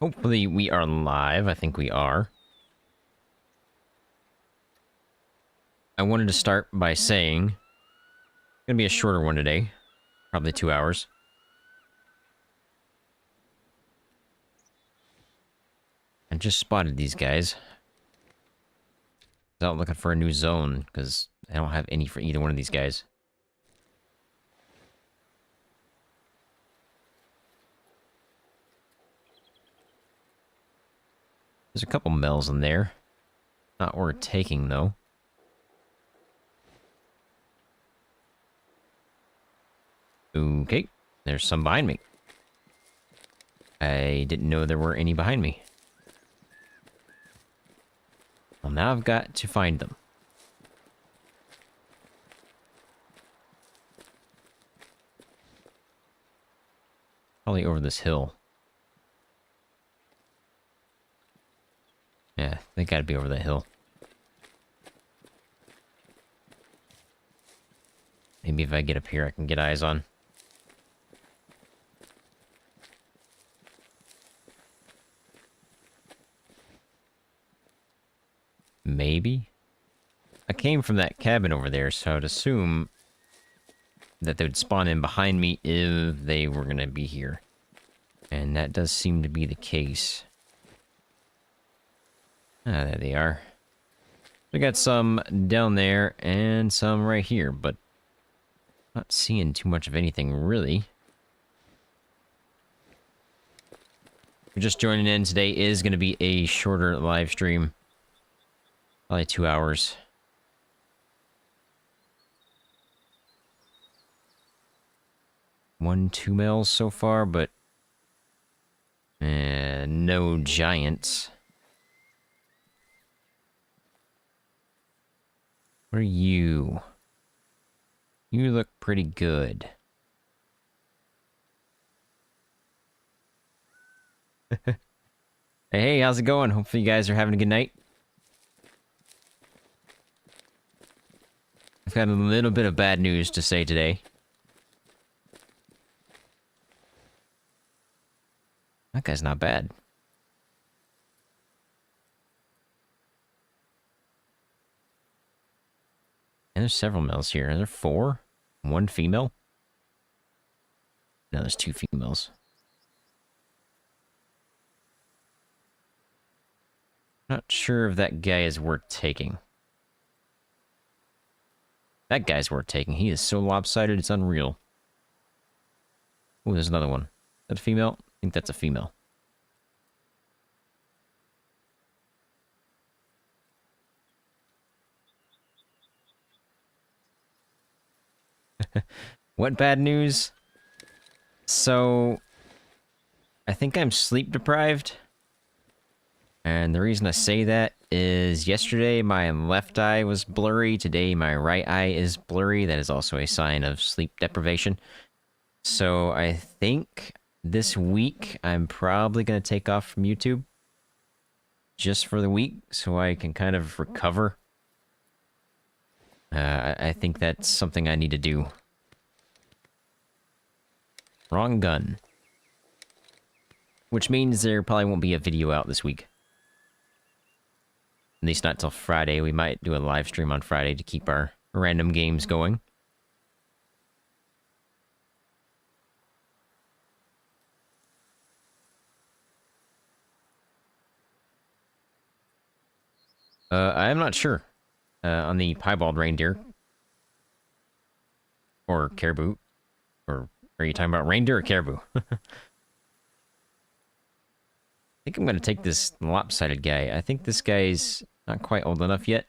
Hopefully we are live. I think we are. I wanted to start by saying, it's gonna be a shorter one today. Probably 2 hours. I just spotted these guys. I was out looking for a new zone, because I don't have any for either one of these guys. There's a couple Mel's in there. Not worth taking, though. Okay, there's some behind me. I didn't know there were any behind me. Well, now I've got to find them. Probably over this hill. Yeah, they gotta be over the hill. Maybe if I get up here, I can get eyes on. Maybe? I came from that cabin over there, so I'd assume that they would spawn in behind me if they were gonna be here. And that does seem to be the case. Ah, there they are. We got some down there and some right here, but not seeing too much of anything, really. If you're just joining in, today is going to be a shorter live stream. Probably 2 hours. Two males so far, but no giants. What are you? You look pretty good. Hey, how's it going? Hopefully you guys are having a good night. I've got a little bit of bad news to say today. That guy's not bad. And there's several males here. Are there 4? 1 female? No, there's 2 females. Not sure if that guy is worth taking. That guy's worth taking. He is so lopsided, it's unreal. Oh, there's another one. Is that a female? I think that's a female. What bad news? So, I think I'm sleep deprived. And the reason I say that is yesterday my left eye was blurry. Today my right eye is blurry. That is also a sign of sleep deprivation. So I think this week I'm probably going to take off from YouTube. Just for the week, so I can kind of recover. I think that's something I need to do. Wrong gun. Which means there probably won't be a video out this week. At least not till Friday. We might do a live stream on Friday to keep our random games going. I am not sure. On the piebald reindeer. Or caribou. Or are you talking about reindeer or caribou? I think I'm going to take this lopsided guy. I think this guy's not quite old enough yet.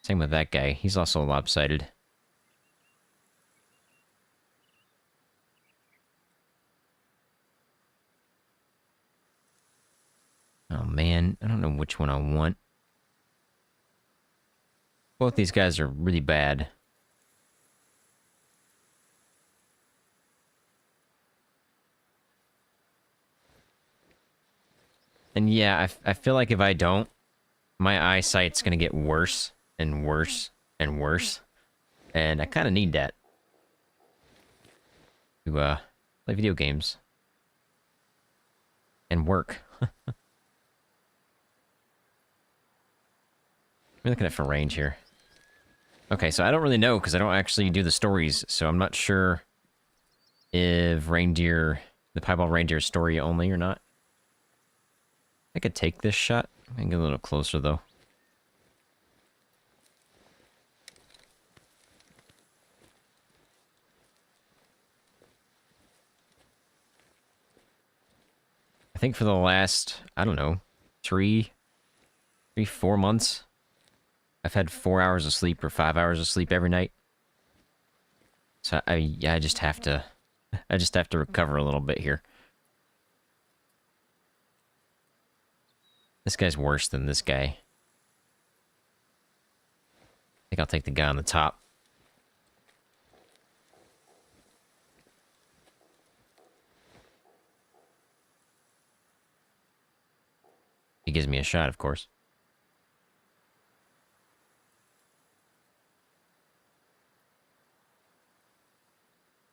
Same with that guy. He's also lopsided. Oh man, I don't know which one I want. Both these guys are really bad. And yeah, I feel like if I don't, my eyesight's gonna get worse and worse and worse. And I kind of need that to play video games. and work. We're looking at for range here. Okay, so I don't really know, because I don't actually do the stories, so I'm not sure if reindeer, the piebald reindeer story only or not. I could take this shot. I can get a little closer, though. I think for the last, I don't know, 4 months, I've had 4 hours of sleep or 5 hours of sleep every night. So I just have to, recover a little bit here. This guy's worse than this guy. I think I'll take the guy on the top. He gives me a shot, of course.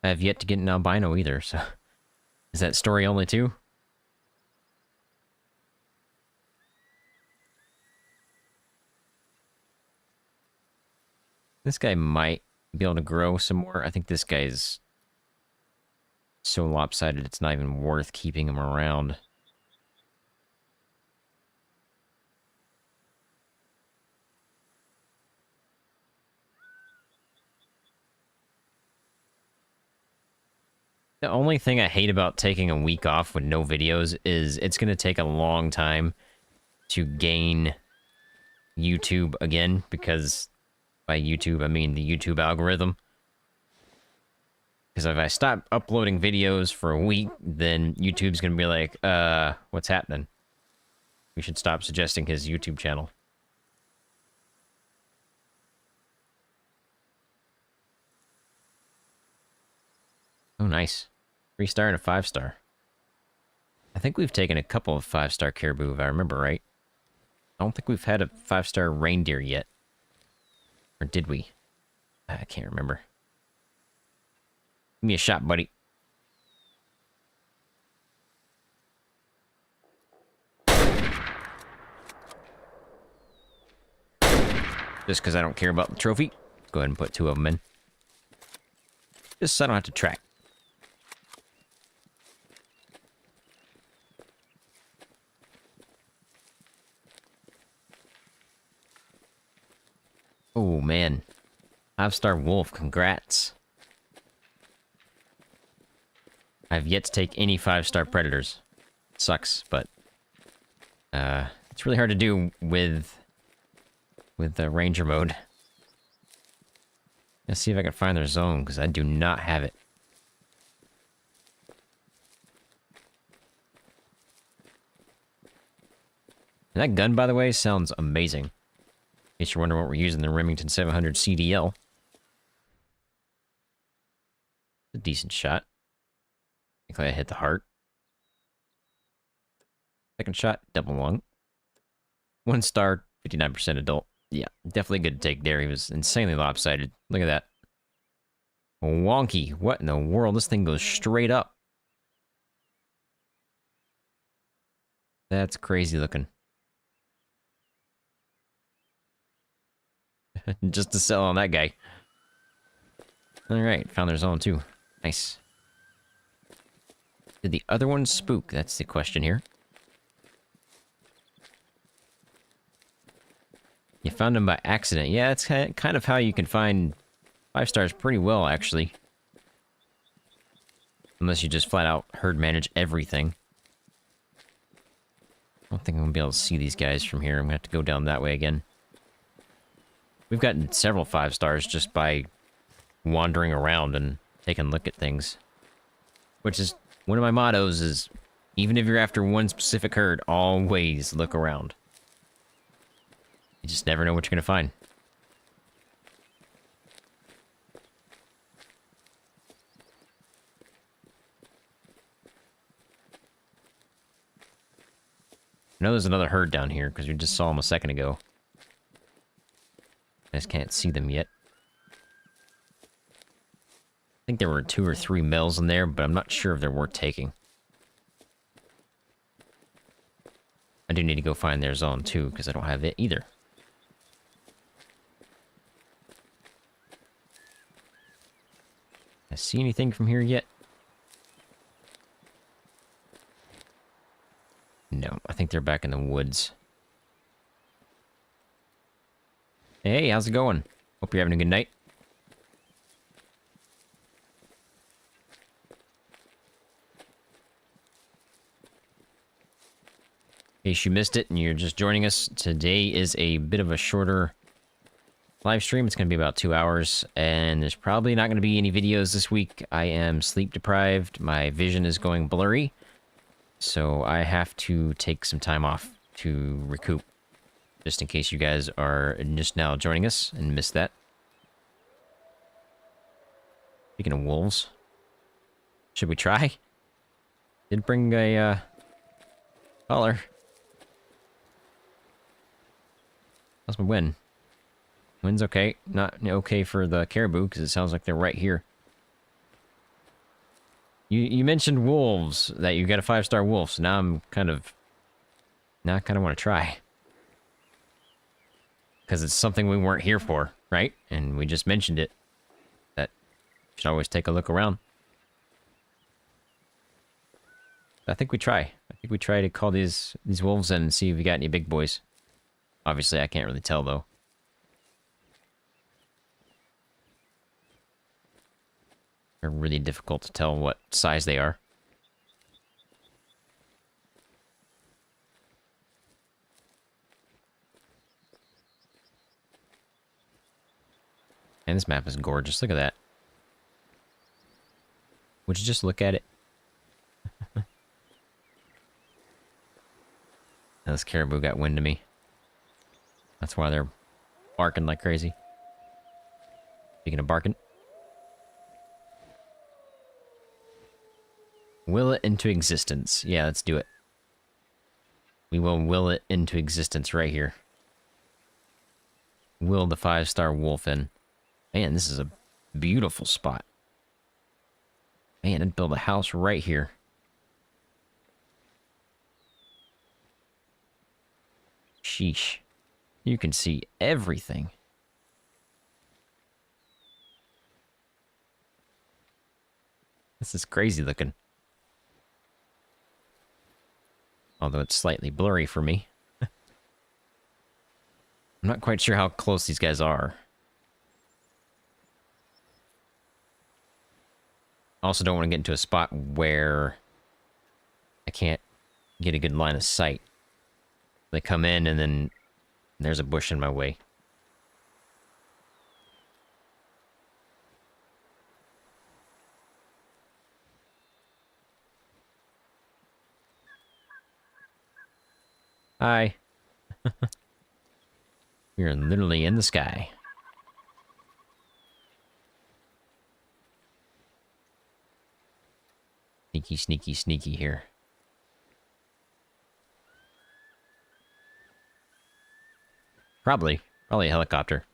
I have yet to get an albino either, so... Is that story only too? This guy might be able to grow some more. I think this guy's so lopsided it's not even worth keeping him around. The only thing I hate about taking a week off with no videos is it's going to take a long time to gain YouTube again, because by YouTube, I mean the YouTube algorithm. Because if I stop uploading videos for a week, then YouTube's going to be like, what's happening? We should stop suggesting his YouTube channel. Oh, nice. 3-star and a 5-star. I think we've taken a couple of 5-star caribou, if I remember right. I don't think we've had a 5-star reindeer yet. Or did we? I can't remember. Give me a shot, buddy. Just because I don't care about the trophy. Go ahead and put 2 of them in. Just so I don't have to track. Oh, man. 5-star wolf, congrats. I've yet to take any 5-star predators. Sucks, but... it's really hard to do with the ranger mode. Let's see if I can find their zone, because I do not have it. And that gun, by the way, sounds amazing. In case you're wondering what we're using, the Remington 700 CDL. A decent shot. I think I hit the heart. Second shot, double lung. 1 star, 59% adult. Yeah, definitely good to take there. He was insanely lopsided. Look at that. Wonky. What in the world? This thing goes straight up. That's crazy looking. Just to sell on that guy. Alright, found their zone too. Nice. Did the other one spook? That's the question here. You found him by accident. Yeah, that's kind of how you can find 5-stars pretty well, actually. Unless you just flat out herd manage everything. I don't think I'm gonna be able to see these guys from here. I'm gonna have to go down that way again. We've gotten several 5-stars just by wandering around and taking a look at things. Which is one of my mottos is, even if you're after one specific herd, always look around. You just never know what you're gonna find. I know there's another herd down here, because we just saw them a second ago. I just can't see them yet. I think there were 2 or 3 males in there, but I'm not sure if they're worth taking. I do need to go find their zone too, because I don't have it either. I see anything from here yet? No, I think they're back in the woods. Hey, how's it going? Hope you're having a good night. In case you missed it and you're just joining us, today is a bit of a shorter live stream. It's going to be about 2 hours, and there's probably not going to be any videos this week. I am sleep deprived. My vision is going blurry, so I have to take some time off to recoup, just in case you guys are just now joining us and missed that. Speaking of wolves, should we try? Did bring a collar. How's my win? Win's okay. Not okay for the caribou, because it sounds like they're right here. You mentioned wolves, that you got a 5-star wolf, so now I'm kind of... Now I kind of want to try. Because it's something we weren't here for, right? And we just mentioned it. That you should always take a look around. I think we try. I think we try to call these wolves in and see if we got any big boys. Obviously, I can't really tell, though. They're really difficult to tell what size they are. And this map is gorgeous. Look at that. Would you just look at it? This caribou got wind of me. That's why they're barking like crazy. Speaking of barking. Will it into existence. Yeah, let's do it. We will will it into existence right here. Will the 5-star wolf in. Man, this is a beautiful spot. Man, I'd build a house right here. Sheesh. You can see everything. This is crazy looking. Although it's slightly blurry for me. I'm not quite sure how close these guys are. I also don't want to get into a spot where I can't get a good line of sight. They come in and then there's a bush in my way. Hi. We are literally in the sky. Sneaky, sneaky, sneaky here. Probably a helicopter.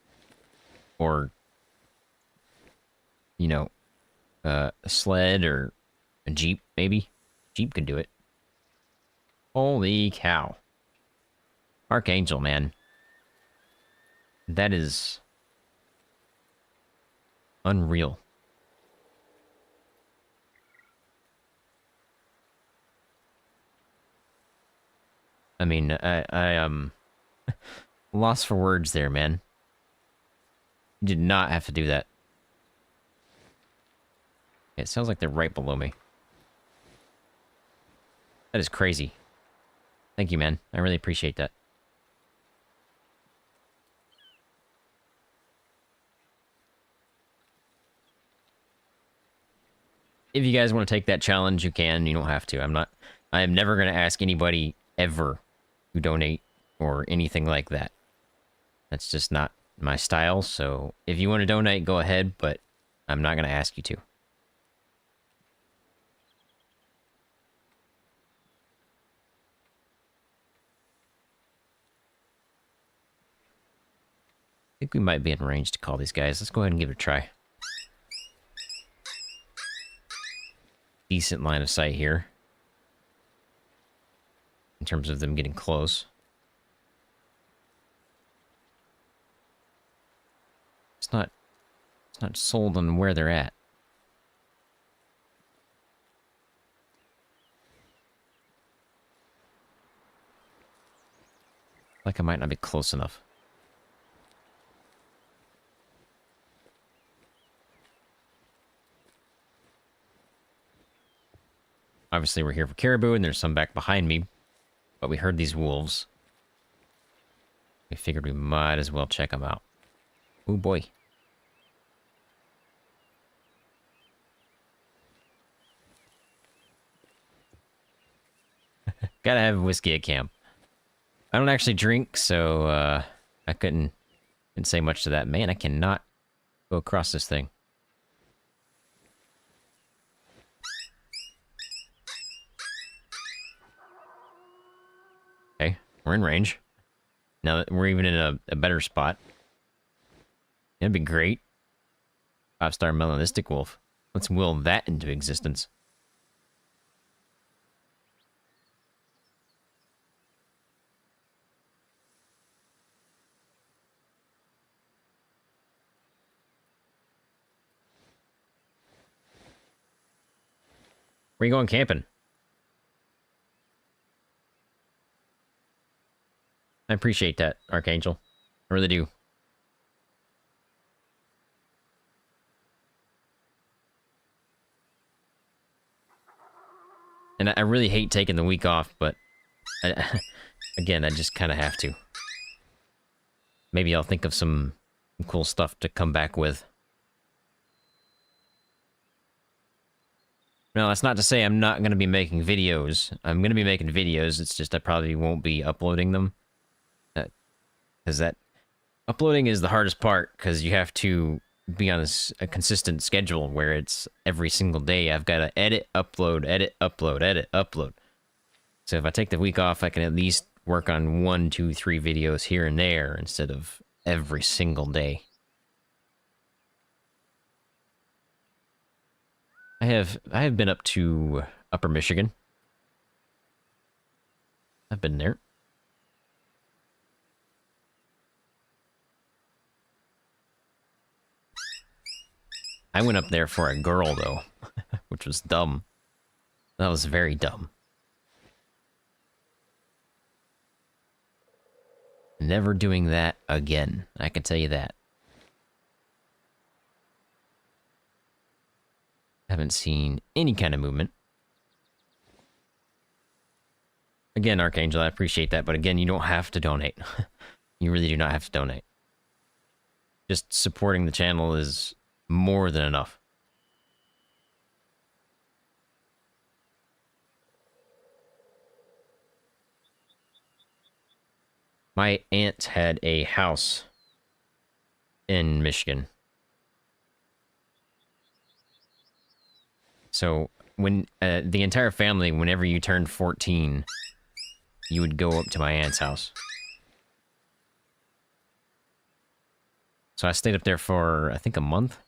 Or, you know, a sled or a jeep, maybe. Jeep could do it. Holy cow. Archangel, man. That is unreal. I mean, I lost for words there, man. You did not have to do that. It sounds like they're right below me. That is crazy. Thank you, man. I really appreciate that. If you guys want to take that challenge, you can. You don't have to. I am never going to ask anybody ever who donate or anything like that. That's just not my style. So if you want to donate, go ahead, but I'm not going to ask you to. I think we might be in range to call these guys. Let's go ahead and give it a try. Decent line of sight here. terms of them getting close. It's not sold on where they're at. Like I might not be close enough. Obviously, we're here for caribou, and there's some back behind me. But we heard these wolves. We figured we might as well check them out. Oh boy. Gotta have whiskey at camp. I don't actually drink, so I couldn't say much to that. Man, I cannot go across this thing. Okay, we're in range. Now that we're even in a better spot. That'd be great. 5-star melanistic wolf. Let's will that into existence. Where you going camping? I appreciate that, Archangel. I really do. And I really hate taking the week off, but again, I just kind of have to. Maybe I'll think of some cool stuff to come back with. No, that's not to say I'm not going to be making videos. I'm going to be making videos, it's just I probably won't be uploading them. Because that... Uploading is the hardest part, because you have to be on a consistent schedule where it's every single day I've got to edit, upload, edit, upload, edit, upload. So if I take the week off, I can at least work on 1, 2, 3 videos here and there instead of every single day. I have been up to Upper Michigan. I've been there. I went up there for a girl, though, which was dumb. That was very dumb. Never doing that again, I can tell you that. Haven't seen any kind of movement. Again, Archangel, I appreciate that, but again, you don't have to donate. You really do not have to donate. Just supporting the channel is more than enough. My aunt had a house in Michigan. So, when the entire family, whenever you turned 14, you would go up to my aunt's house. So I stayed up there for, I think, a month.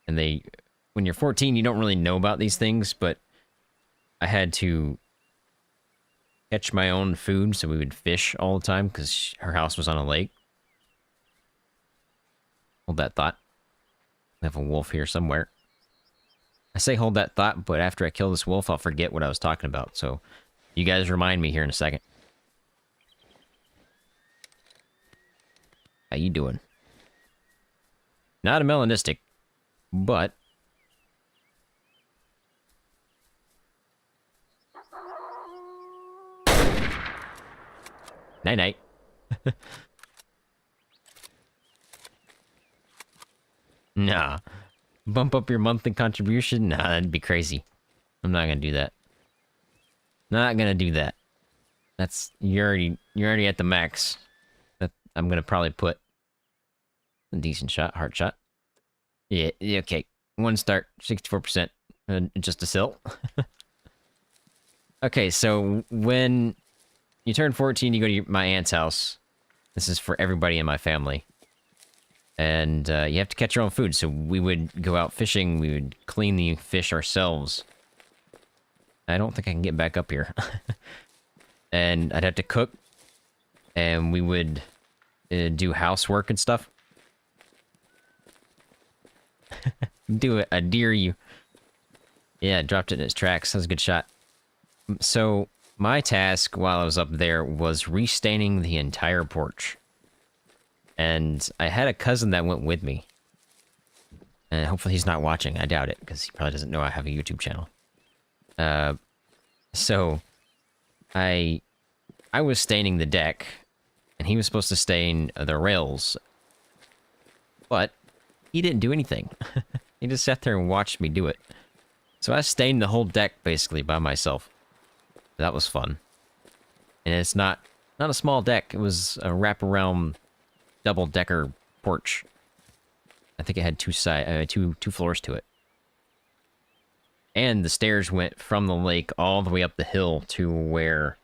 And when you're 14, you don't really know about these things, but I had to catch my own food, so we would fish all the time, because her house was on a lake. Hold that thought. We have a wolf here somewhere. I say hold that thought, but after I kill this wolf, I'll forget what I was talking about, so you guys remind me here in a second. How you doing? Not a melanistic, but... Night-night. Nah. Bump up your monthly contribution? Nah, that'd be crazy. I'm not gonna do that. Not gonna do that. That's... You're already at the max. I'm gonna probably put a decent shot, hard shot. Yeah, okay. 1 start, 64%. Just a silt. Okay, so when you turn 14, you go to my aunt's house. This is for everybody in my family. And you have to catch your own food, so we would go out fishing, we would clean the fish ourselves. I don't think I can get back up here. And I'd have to cook, and we would do housework and stuff. Do it, I dare you. Yeah, dropped it in its tracks. That was a good shot. So, my task while I was up there was restaining the entire porch. And I had a cousin that went with me. And hopefully he's not watching. I doubt it, because he probably doesn't know I have a YouTube channel. So, I was staining the deck, and he was supposed to stain the rails. But he didn't do anything. He just sat there and watched me do it. So I stained the whole deck, basically, by myself. That was fun. And it's not a small deck. It was a wraparound double-decker porch. I think it had two floors to it. And the stairs went from the lake all the way up the hill to where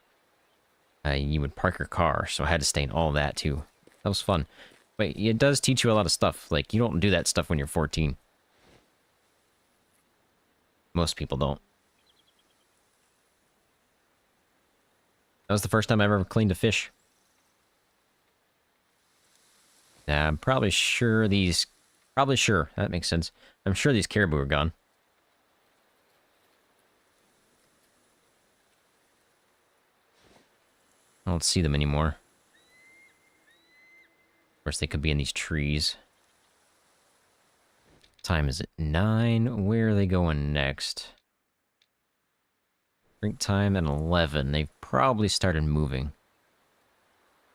you would park your car. So I had to stain all that, too. That was fun. But it does teach you a lot of stuff. Like, you don't do that stuff when you're 14. Most people don't. That was the first time I ever cleaned a fish. I'm probably sure these... Probably sure. That makes sense. I'm sure these caribou are gone. I don't see them anymore. Of course, they could be in these trees. What time is it? 9. Where are they going next? Drink time at 11. They've probably started moving.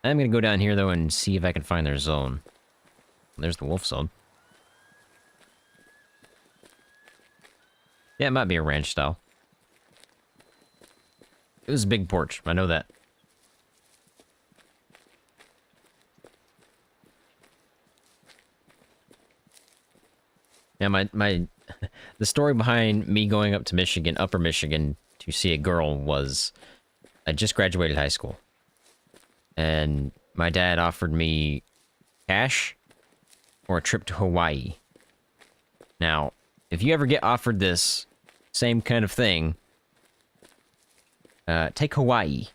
I'm gonna go down here, though, and see if I can find their zone. There's the wolf zone. Yeah, it might be a ranch style. It was a big porch. I know that. Yeah, the story behind me going up to Michigan, Upper Michigan, to see a girl was I just graduated high school. And my dad offered me cash or a trip to Hawaii. Now, if you ever get offered this same kind of thing, take Hawaii.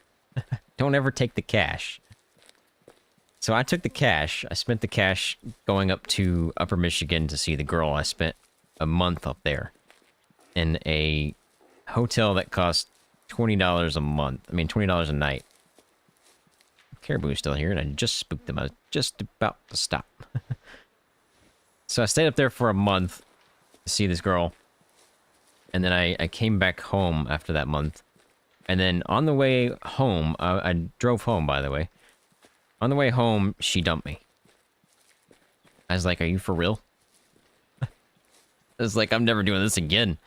Don't ever take the cash. So I took the cash. I spent the cash going up to Upper Michigan to see the girl. I spent a month up there in a hotel that cost $20 a month. I mean, $20 a night. Caribou is still here, and I just spooked them. I was just about to stop. So I stayed up there for a month to see this girl. And then I came back home after that month. And then on the way home, I drove home, by the way. On the way home, she dumped me. I was like, are you for real? I was like, I'm never doing this again.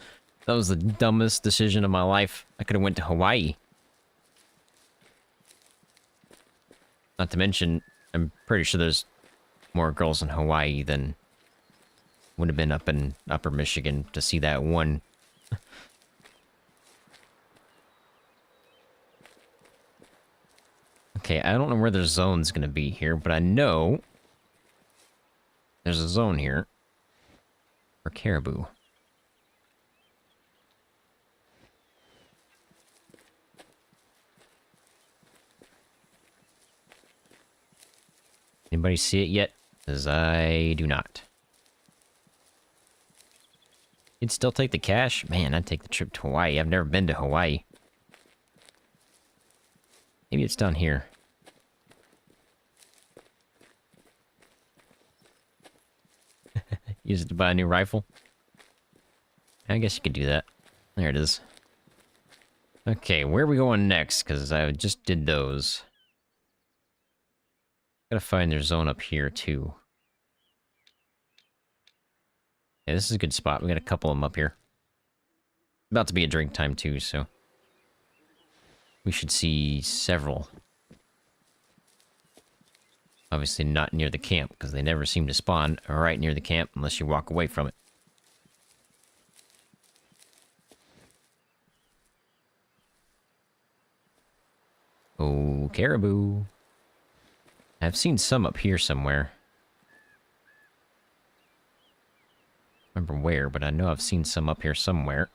That was the dumbest decision of my life. I could have went to Hawaii. Not to mention, I'm pretty sure there's more girls in Hawaii than would have been up in Upper Michigan to see that one. Okay, I don't know where the zone's gonna be here, but I know there's a zone here for caribou. Anybody see it yet? Because I do not. You'd still take the cash? Man, I'd take the trip to Hawaii. I've never been to Hawaii. Maybe it's down here. Use it to buy a new rifle? I guess you could do that. There it is. Okay, where are we going next? Because I just did those. Gotta find their zone up here, too. Yeah, this is a good spot. We got a couple of them up here. About to be a drink time, too, so... we should see several. Obviously not near the camp, because they never seem to spawn right near the camp unless you walk away from it. Oh, caribou. I've seen some up here somewhere. I don't remember where, but I know I've seen some up here somewhere.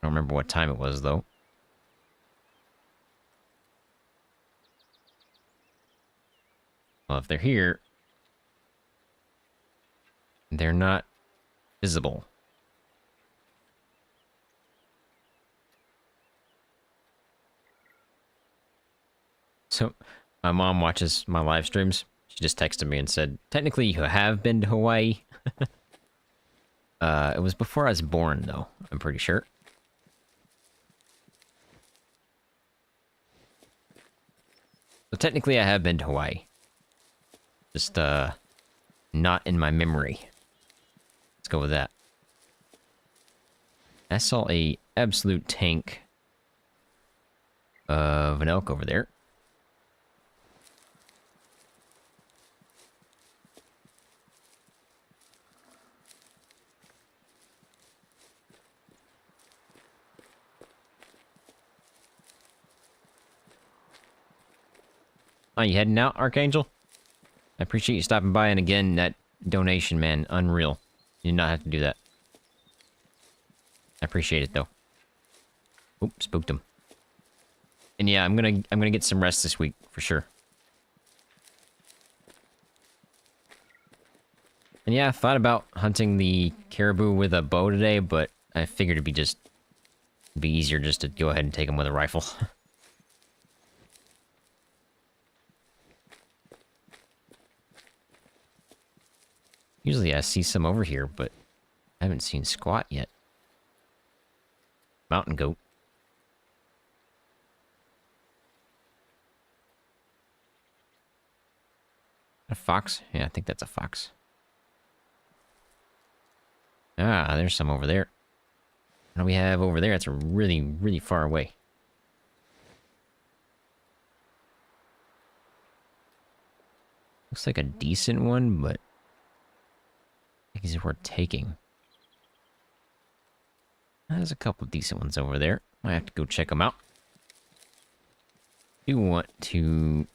I don't remember what time it was, though. Well, if they're here, they're not visible. So, my mom watches my live streams. She just texted me and said, technically you have been to Hawaii. It was before I was born, though, I'm pretty sure. So technically I have been to Hawaii. Just, not in my memory. Let's go with that. I saw a absolute tank of an elk over there. Oh, you heading out, Archangel? I appreciate you stopping by, and again, that donation, man, unreal. You did not have to do that. I appreciate it, though. Oop, spooked him. And yeah, I'm gonna get some rest this week, for sure. And yeah, I thought about hunting the caribou with a bow today, but I figured it'd be easier just to go ahead and take them with a rifle. Usually I see some over here, but I haven't seen squat yet. Mountain goat. A fox? Yeah, I think that's a fox. Ah, there's some over there. What do we have over there? It's really, really far away. Looks like a decent one, but I think he's worth taking. There's a couple of decent ones over there. I have to go check them out. I do want to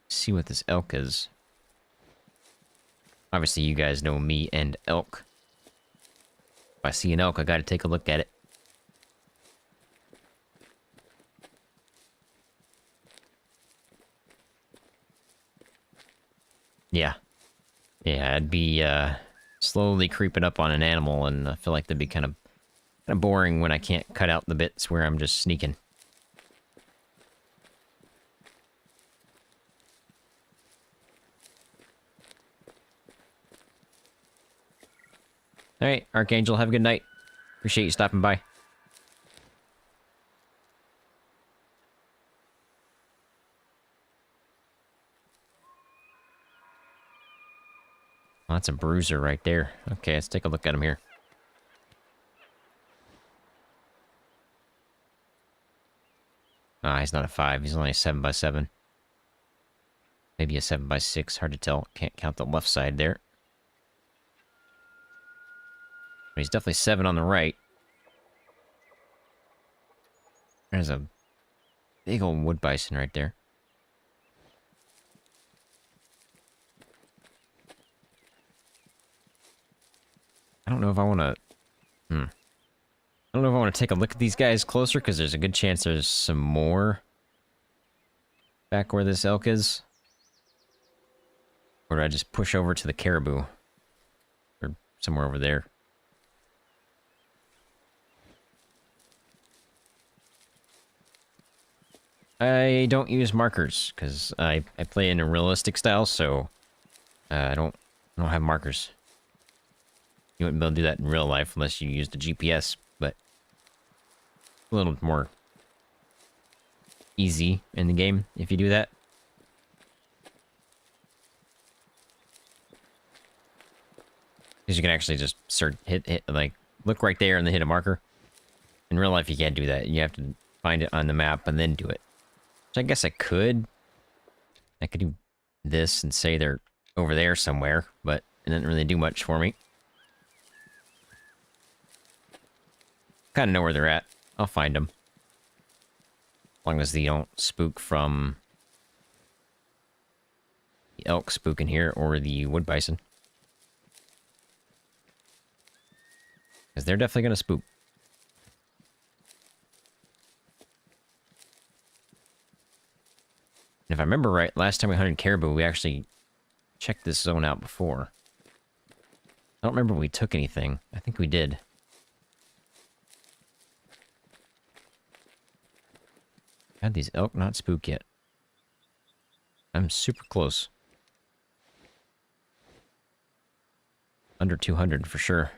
see what this elk is. Obviously, you guys know me and elk. If I see an elk, I gotta take a look at it. Yeah. Yeah, I'd be, slowly creeping up on an animal, and I feel like that'd be kind of boring when I can't cut out the bits where I'm just sneaking. Alright, Archangel, have a good night. Appreciate you stopping by. Oh, that's a bruiser right there. Okay, let's take a look at him here. Ah, he's not a 5. He's only a 7x7. Maybe a 7x6. Hard to tell. Can't count the left side there. But he's definitely 7 on the right. There's a big old wood bison right there. I don't know if I want to... I don't know if I want to take a look at these guys closer, because there's a good chance there's some more back where this elk is. Or do I just push over to the caribou? Or somewhere over there. I don't use markers, because I play in a realistic style, so I don't have markers. You wouldn't be able to do that in real life unless you used the GPS, but a little more easy in the game if you do that. Because you can actually just hit, like, look right there and then hit a marker. In real life, you can't do that. You have to find it on the map and then do it. Which I guess I could. I could do this and say they're over there somewhere, but it didn't really do much for me. Kind of know where they're at. I'll find them. As long as they don't spook from the elk spook in here or the wood bison. Because they're definitely going to spook. And if I remember right, last time we hunted caribou, we actually checked this zone out before. I don't remember if we took anything. I think we did. Had these elk not spook yet? I'm super close. Under 200 for sure.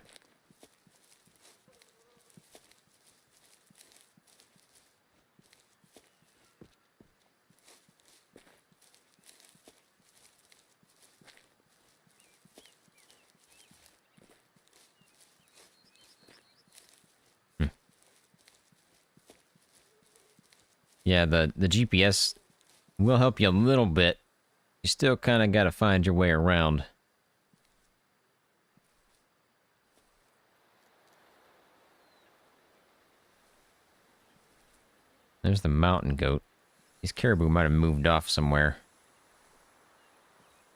Yeah, the GPS will help you a little bit. You still kind of got to find your way around. There's the mountain goat. These caribou might have moved off somewhere.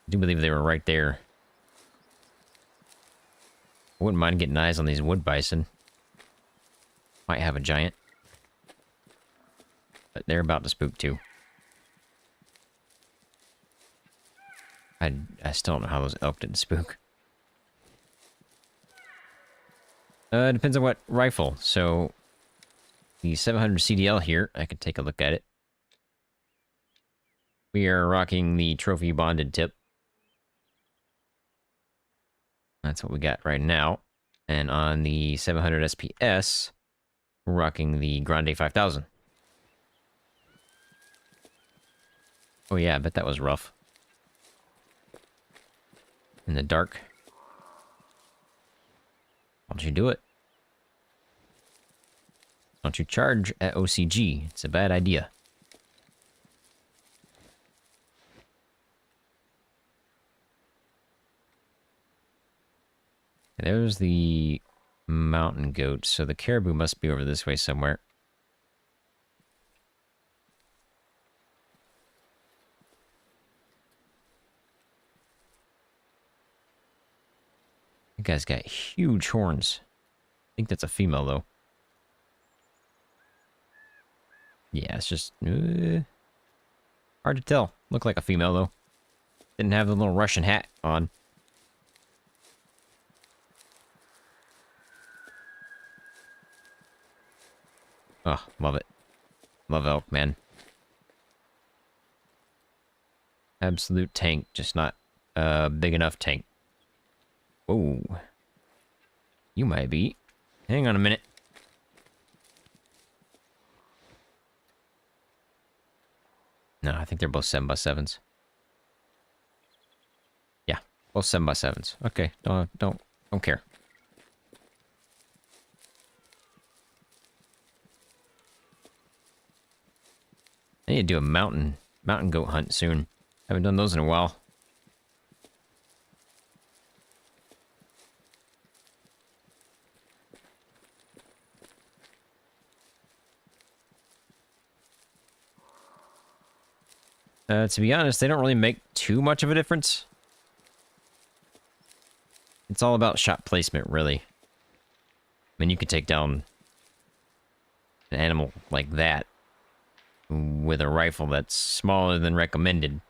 I do believe they were right there. I wouldn't mind getting eyes on these wood bison. Might have a giant. But they're about to spook too. I still don't know how those elk didn't spook. Depends on what rifle. So, the 700 CDL here, I could take a look at it. We are rocking the trophy bonded tip. That's what we got right now. And on the 700 SPS, we're rocking the Grande 5000. Oh yeah, I bet that was rough. In the dark. Why don't you do it? Don't you charge at OCG? It's a bad idea. There's the mountain goat, so the caribou must be over this way somewhere. That guy's got huge horns. I think that's a female, though. Yeah, it's just... hard to tell. Looked like a female, though. Didn't have the little Russian hat on. Oh, love it. Love elk, man. Absolute tank, just not a big enough tank. Whoa. You might be. Hang on a minute. No, I think they're both 7x7s. Yeah, both 7x7s. Okay, don't care. I need to do a mountain goat hunt soon. Haven't done those in a while. To be honest, they don't really make too much of a difference. It's all about shot placement, really. I mean, you can take down an animal like that with a rifle that's smaller than recommended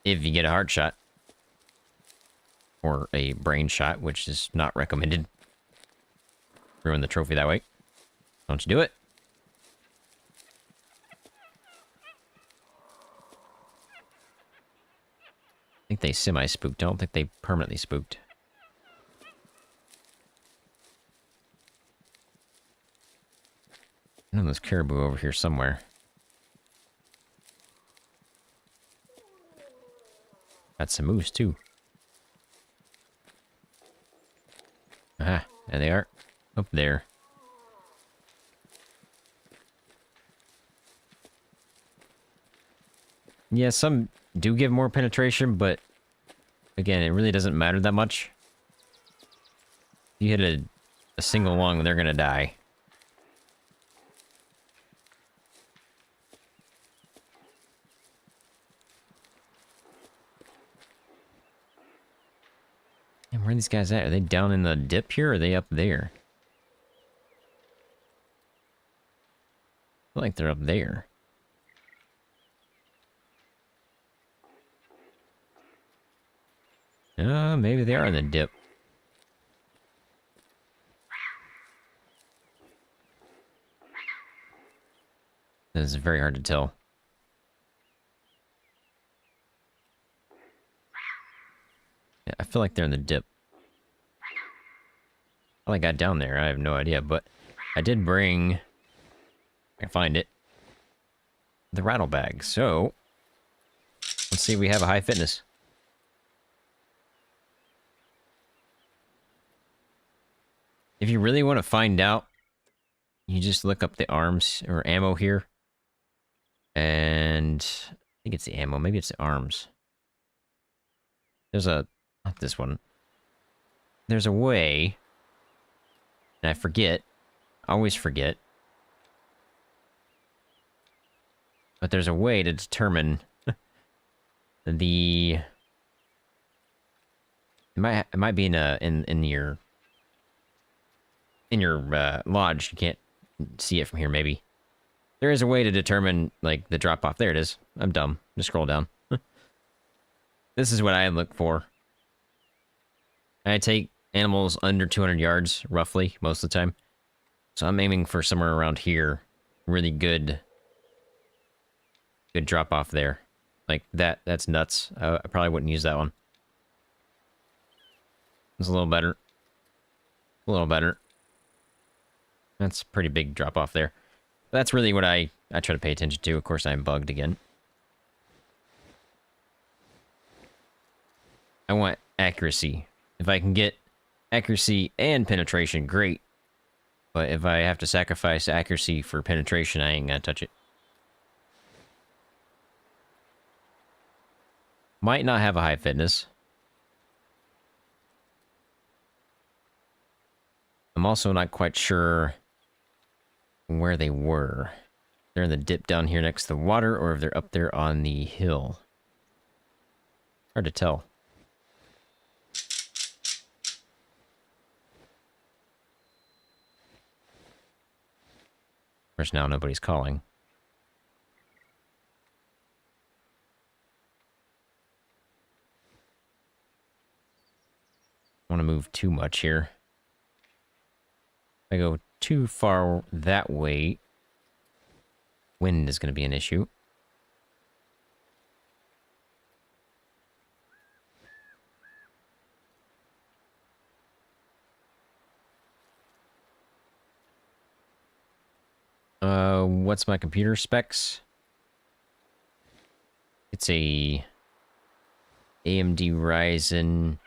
if you get a hard shot. Or a brain shot, which is not recommended. Ruin the trophy that way. Don't you do it? I think they semi-spooked. I don't think they permanently spooked. I know there's caribou over here somewhere. Got some moose, too. Ah, there they are. Up there. Yeah, some do give more penetration, but again, it really doesn't matter that much. You hit a single lung, they're gonna die. And where are these guys at? Are they down in the dip here, or are they up there? I feel like they're up there. Maybe they are in the dip. This is very hard to tell. Yeah, I feel like they're in the dip. How I got down there, I have no idea, but I did bring... I can find it. The rattle bag, so... Let's see if we have a high fitness. If you really want to find out, you just look up the arms or ammo here. And I think it's the ammo, maybe it's the arms. There's a... not this one. There's a way... and I forget. I always forget. But there's a way to determine the... It might be in your lodge. You can't see it from here, maybe. There is a way to determine, like, the drop-off. There it is. I'm dumb. Just scroll down. This is what I look for. I take animals under 200 yards, roughly, most of the time. So I'm aiming for somewhere around here. Really good drop-off there. Like, that's nuts. I probably wouldn't use that one. It's a little better. A little better. That's a pretty big drop-off there. That's really what I try to pay attention to. Of course, I'm bugged again. I want accuracy. If I can get accuracy and penetration, great. But if I have to sacrifice accuracy for penetration, I ain't gonna touch it. Might not have a high fitness. I'm also not quite sure where they were. They're in the dip down here next to the water, or if they're up there on the hill. Hard to tell. Of course, now nobody's calling. I don't want to move too much here. If I go too far that way, wind is going to be an issue. What's my computer specs? It's a AMD Ryzen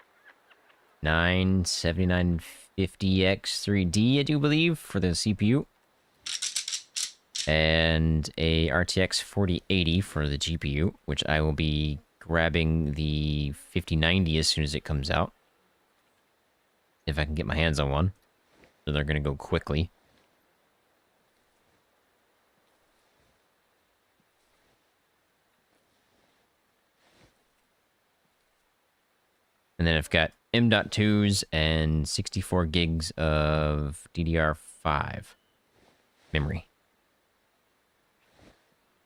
9 7950X3D, I do believe, for the CPU. And a RTX 4080 for the GPU, which I will be grabbing the 5090 as soon as it comes out. If I can get my hands on one. So they're going to go quickly. And then I've got M.2s and 64 gigs of DDR5 memory.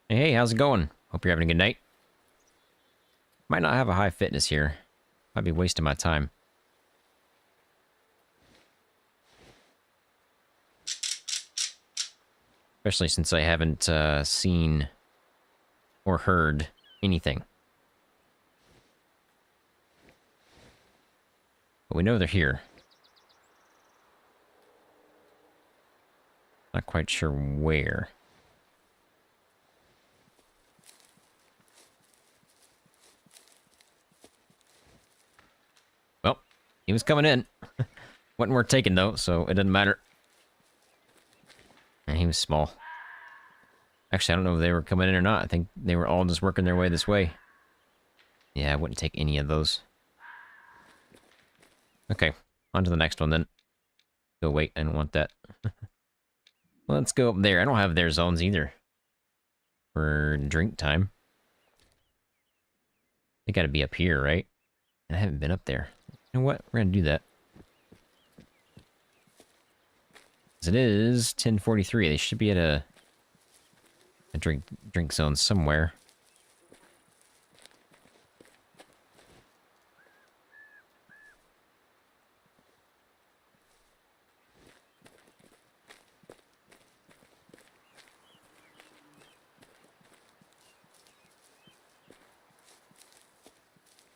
Hey, how's it going? Hope you're having a good night. Might not have a high fitness here. Might be wasting my time. Especially since I haven't seen or heard anything. But we know they're here. Not quite sure where. Well, he was coming in. Wasn't worth taking though, so it doesn't matter. And he was small. Actually, I don't know if they were coming in or not. I think they were all just working their way this way. Yeah, I wouldn't take any of those. Okay, on to the next one then. Oh wait, I don't want that. Let's go up there. I don't have their zones either. For drink time. They gotta be up here, right? I haven't been up there. You know what? We're gonna do that. As it is 10:43. They should be at a drink zone somewhere.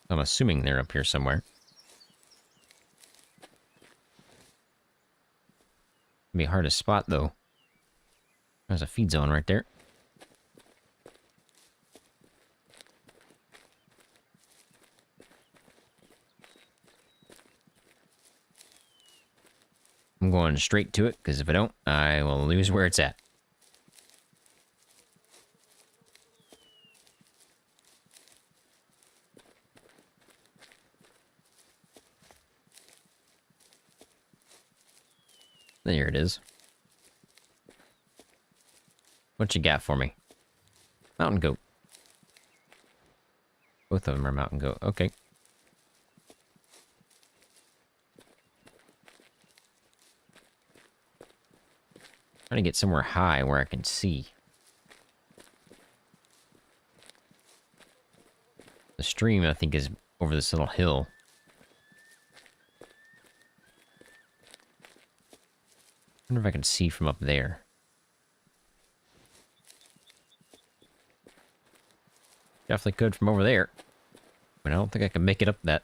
I'm assuming they're up here somewhere. It'd be hard to spot, though. There's a feed zone right there. I'm going straight to it, because if I don't, I will lose where it's at. There it is. What you got for me? Mountain goat. Both of them are mountain goat. Okay. Trying to get somewhere high where I can see. The stream, I think, is over this little hill. I wonder if I can see from up there. Definitely could from over there. But I don't think I can make it up that.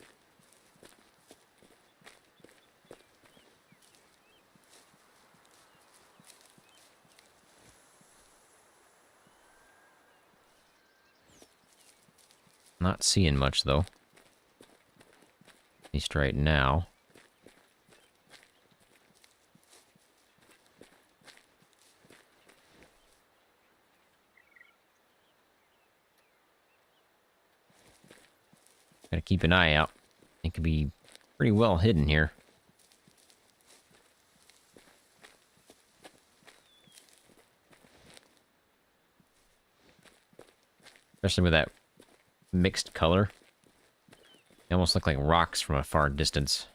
Not seeing much, though. At least right now. Gotta keep an eye out. It could be pretty well hidden here. Especially with that mixed color. They almost look like rocks from a far distance.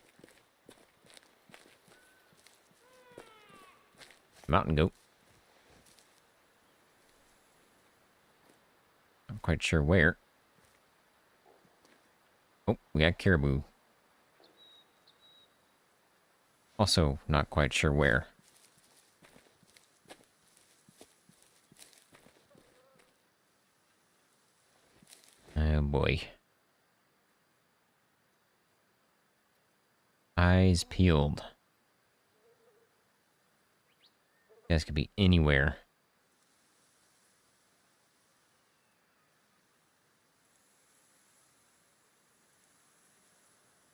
Mountain goat. Not quite sure where. Oh, we got caribou. Also, not quite sure where. Oh boy. Eyes peeled. You guys could be anywhere.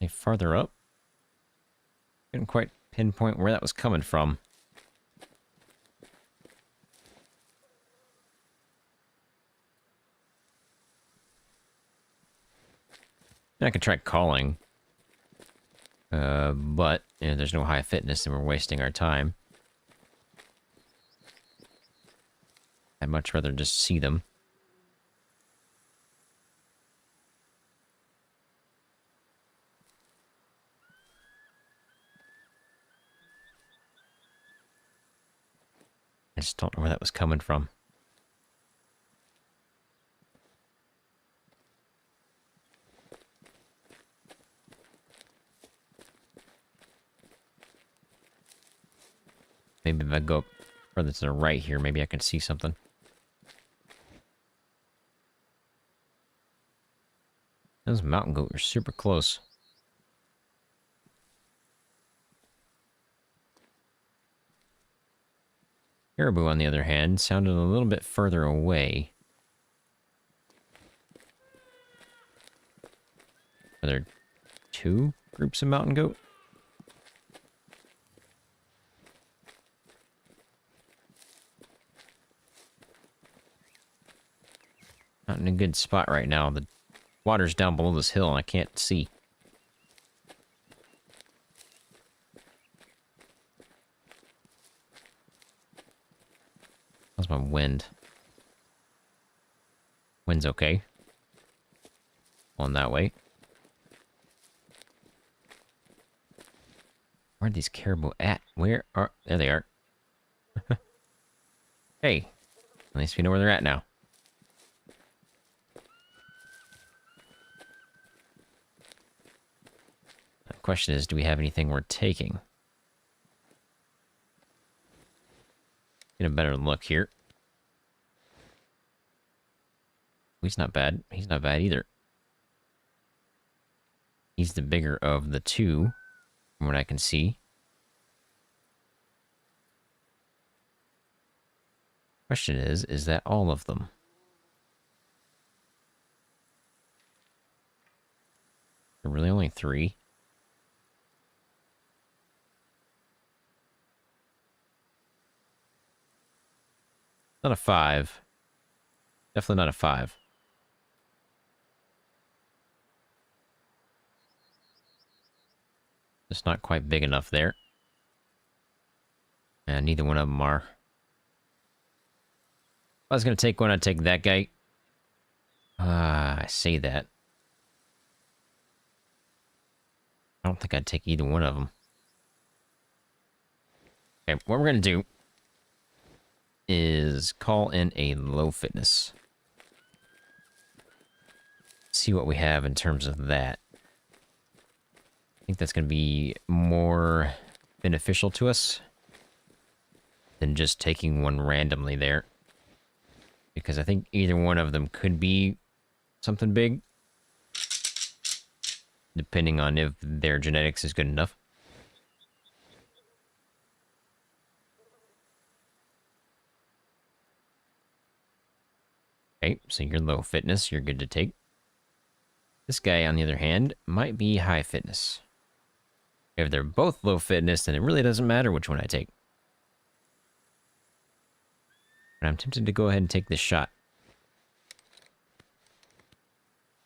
Any farther up? Couldn't quite pinpoint where that was coming from. I could try calling. But there's no high fitness and we're wasting our time. I'd much rather just see them. I just don't know where that was coming from. Maybe if I go further to the right here, maybe I can see something. Those mountain goat are super close. Caribou, on the other hand, sounded a little bit further away. Are there two groups of mountain goat? Not in a good spot right now. The water's down below this hill and I can't see. How's my wind? Wind's okay. On that way. Where are these caribou at? Where are... There they are. Hey. At least we know where they're at now. The question is, do we have anything we're taking? Get a better look here. He's not bad. He's not bad either. He's the bigger of the two, from what I can see. Question is that all of them? There are really only 3? Not a 5. Definitely not a 5. Just not quite big enough there. And neither one of them are. If I was going to take one, I'd take that guy. I say that. I don't think I'd take either one of them. Okay, what we're going to do is call in a low fitness. See what we have in terms of that. I think that's going to be more beneficial to us than just taking one randomly there. Because I think either one of them could be something big, depending on if their genetics is good enough. Okay, so you're low fitness, you're good to take. This guy, on the other hand, might be high fitness. If they're both low fitness, then it really doesn't matter which one I take. But I'm tempted to go ahead and take this shot.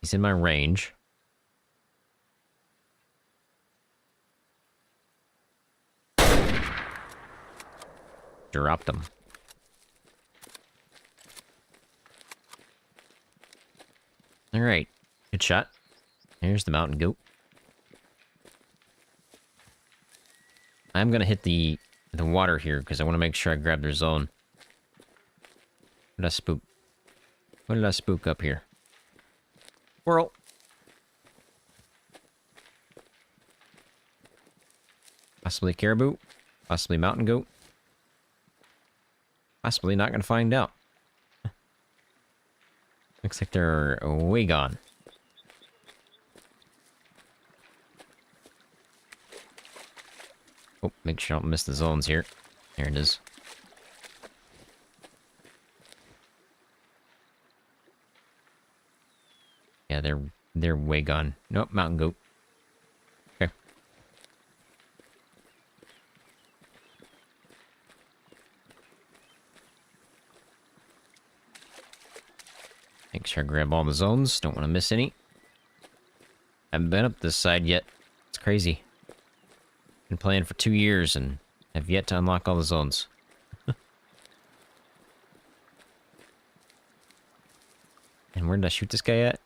He's in my range. Dropped him. Alright, good shot. Here's the mountain goat. I'm gonna hit the water here because I want to make sure I grab their zone. What did I spook? What did I spook up here? Squirrel! Possibly caribou. Possibly mountain goat. Possibly not gonna find out. Looks like they're way gone. Oh, make sure I don't miss the zones here. There it is. Yeah, they're way gone. Nope, mountain goat. Okay. Make sure I grab all the zones. Don't want to miss any. Haven't been up this side yet. It's crazy. Been playing for 2 years and have yet to unlock all the zones. And where did I shoot this guy at?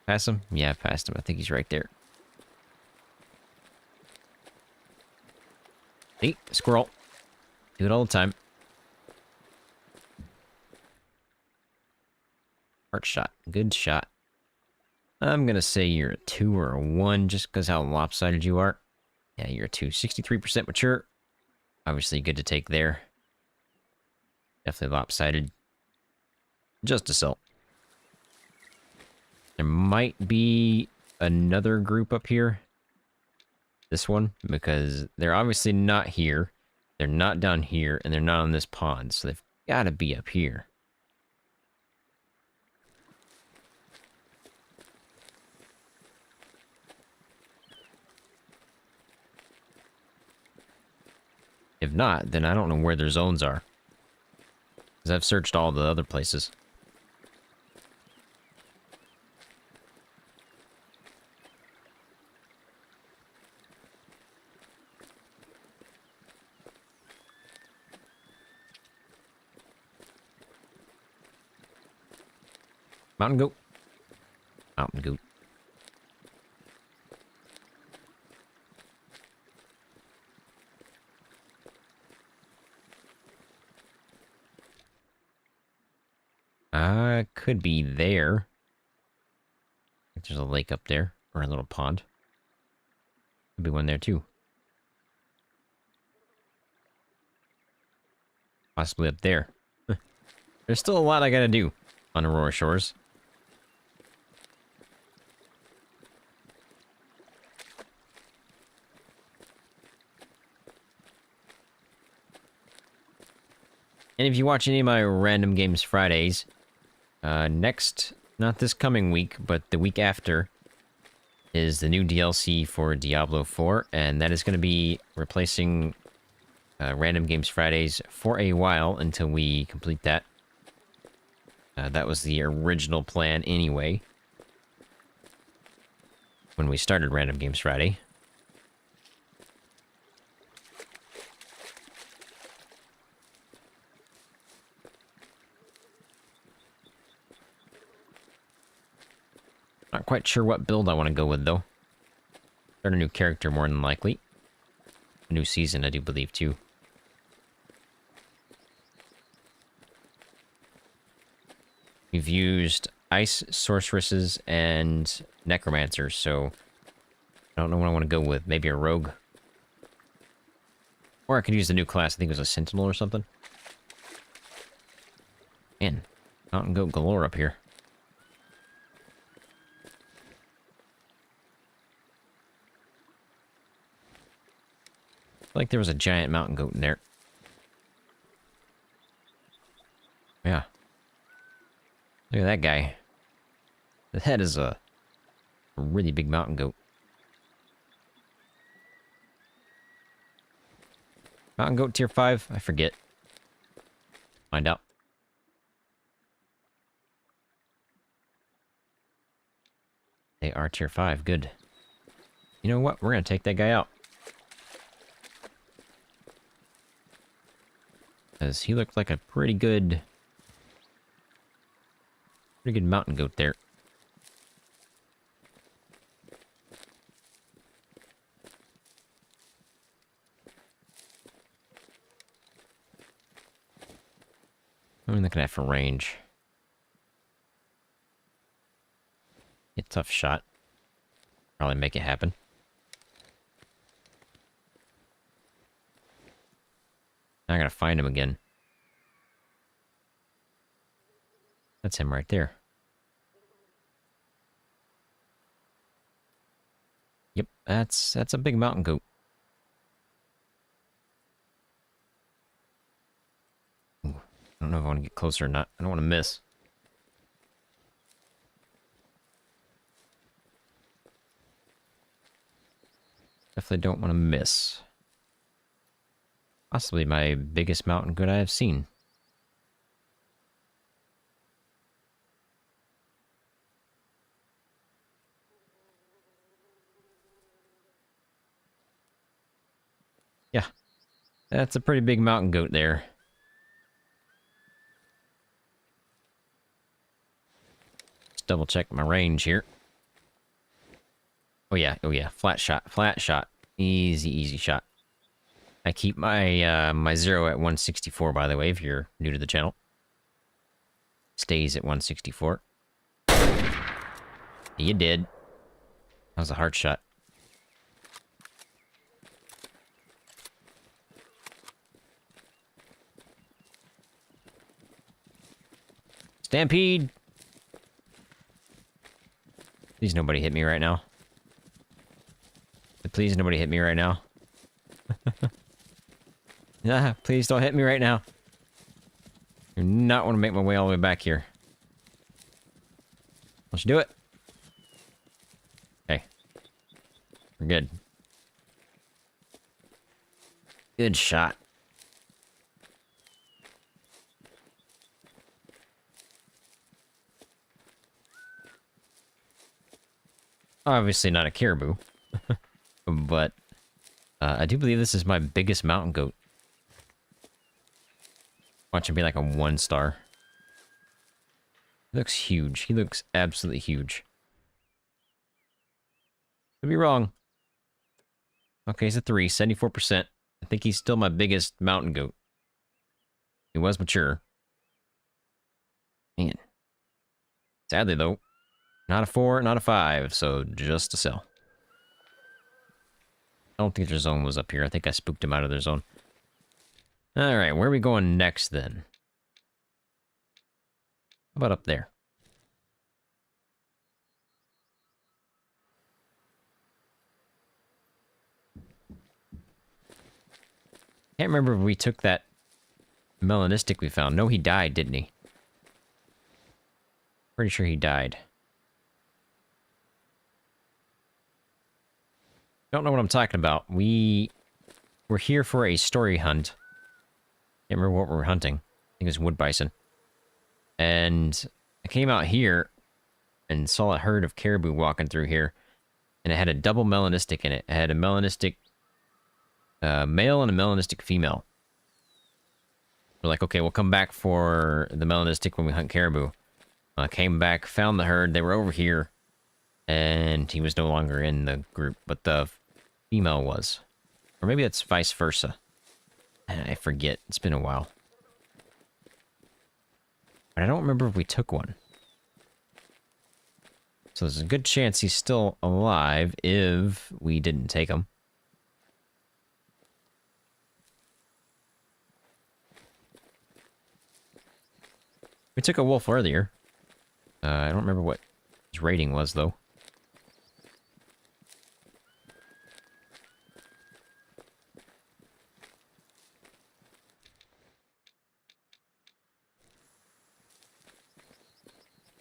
Pass him? Yeah, I passed him. I think he's right there. Hey, squirrel. Do it all the time. Heart shot. Good shot. I'm gonna say you're a 2 or a 1 just because how lopsided you are. Yeah, you're a 2. 63% mature. Obviously good to take there. Definitely lopsided. Just a cell. There might be another group up here. This one, because they're obviously not here. They're not down here, and they're not on this pond, so they've got to be up here. If not, then I don't know where their zones are. Because I've searched all the other places. Mountain goat. Mountain goat. Could be there. I think there's a lake up there, or a little pond. Could be one there too. Possibly up there. There's still a lot I gotta do on Aurora Shores. And if you watch any of my Random Games Fridays, not this coming week, but the week after, is the new DLC for Diablo 4, and that is going to be replacing Random Games Fridays for a while until we complete that. That was the original plan anyway, when we started Random Games Friday. Not quite sure what build I want to go with, though. Start a new character, more than likely. A new season, I do believe, too. We've used Ice Sorceresses and Necromancers, so I don't know what I want to go with. Maybe a Rogue. Or I could use the new class. I think it was a Sentinel or something. Man, Mountain Goat galore up here. Like there was a giant mountain goat in there. Yeah. Look at that guy. The head is a really big mountain goat. Mountain goat tier 5? I forget. Find out. They are tier 5. Good. You know what? We're gonna take that guy out. Because he looked like a pretty good mountain goat there. What am I looking at for range? A tough shot. Probably make it happen. Now I gotta find him again. That's him right there. Yep, that's a big mountain goat. Ooh, I don't know if I want to get closer or not. I don't want to miss. Definitely don't want to miss. Possibly my biggest mountain goat I have seen. Yeah, that's a pretty big mountain goat there. Just double check my range here. Oh yeah, flat shot. Easy shot. I keep my my 0 at 164, by the way, if you're new to the channel. Stays at 164. You did. That was a hard shot. Stampede! Please nobody hit me right now. Please nobody hit me right now. Yeah, please don't hit me right now. I do not want to make my way all the way back here. Let's do it. Okay. We're good. Good shot. Obviously not a caribou. But I do believe this is my biggest mountain goat. Watch him be like a 1-star. He looks huge. He looks absolutely huge. Could be wrong. Okay, he's a 3, 74%. I think he's still my biggest mountain goat. He was mature. Man. Sadly, though, not a 4, not a 5, so just a sell. I don't think their zone was up here. I think I spooked him out of their zone. Alright, where are we going next, then? How about up there? Can't remember if we took that Melanistic we found. No, he died, didn't he? Pretty sure he died. Don't know what I'm talking about. We're here for a story hunt. Can't remember what we're hunting. I think it was wood bison. And I came out here and saw a herd of caribou walking through here. And it had a double melanistic in it. It had a melanistic male and a melanistic female. We're like, okay, we'll come back for the melanistic when we hunt caribou. Came back, found the herd. They were over here. And he was no longer in the group, but the female was. Or maybe it's vice versa. I forget. It's been a while. But I don't remember if we took one. So there's a good chance he's still alive if we didn't take him. We took a wolf earlier. I don't remember what his rating was, though.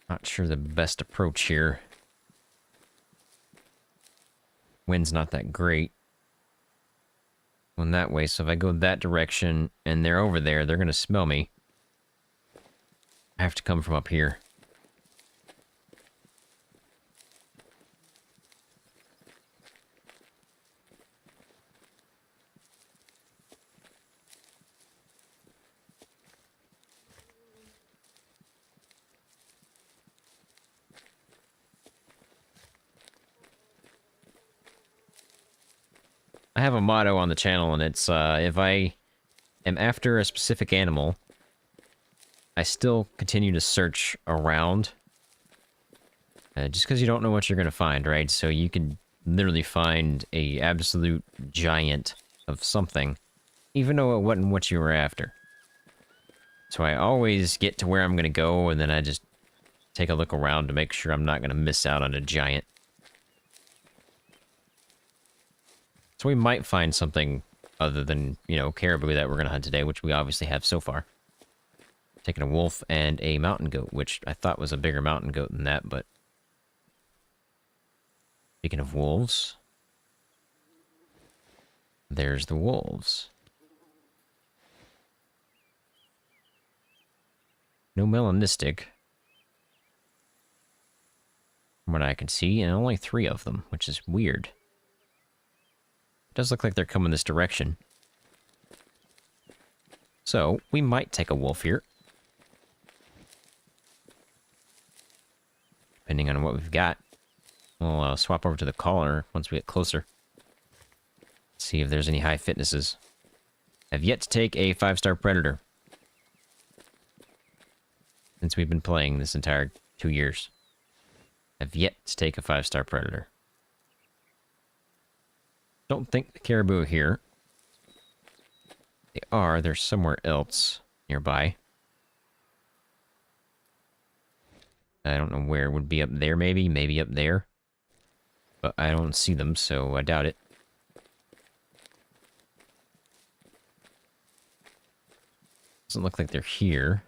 Not sure the best approach here. Wind's not that great. Going that way, so if I go that direction and they're over there, they're gonna smell me. I have to come from up here. I have a motto on the channel, and it's, if I am after a specific animal, I still continue to search around. Just because you don't know what you're going to find, right? So you could literally find a absolute giant of something, even though it wasn't what you were after. So I always get to where I'm going to go, and then I just take a look around to make sure I'm not going to miss out on a giant. So we might find something other than, you know, caribou that we're going to hunt today, which we obviously have so far. Taking a wolf and a mountain goat, which I thought was a bigger mountain goat than that, but... Speaking of wolves... There's the wolves. No melanistic. From what I can see, and only 3 of them, which is weird. Does look like they're coming this direction. So, we might take a wolf here. Depending on what we've got. We'll swap over to the collar once we get closer. See if there's any high fitnesses. I've yet to take a 5-star predator. Since we've been playing this entire 2 years. I've yet to take a 5-star predator. Don't think the caribou are here. They are. They're somewhere else nearby. I don't know where. Would be up there, maybe? Maybe up there. But I don't see them, so I doubt it. Doesn't look like they're here.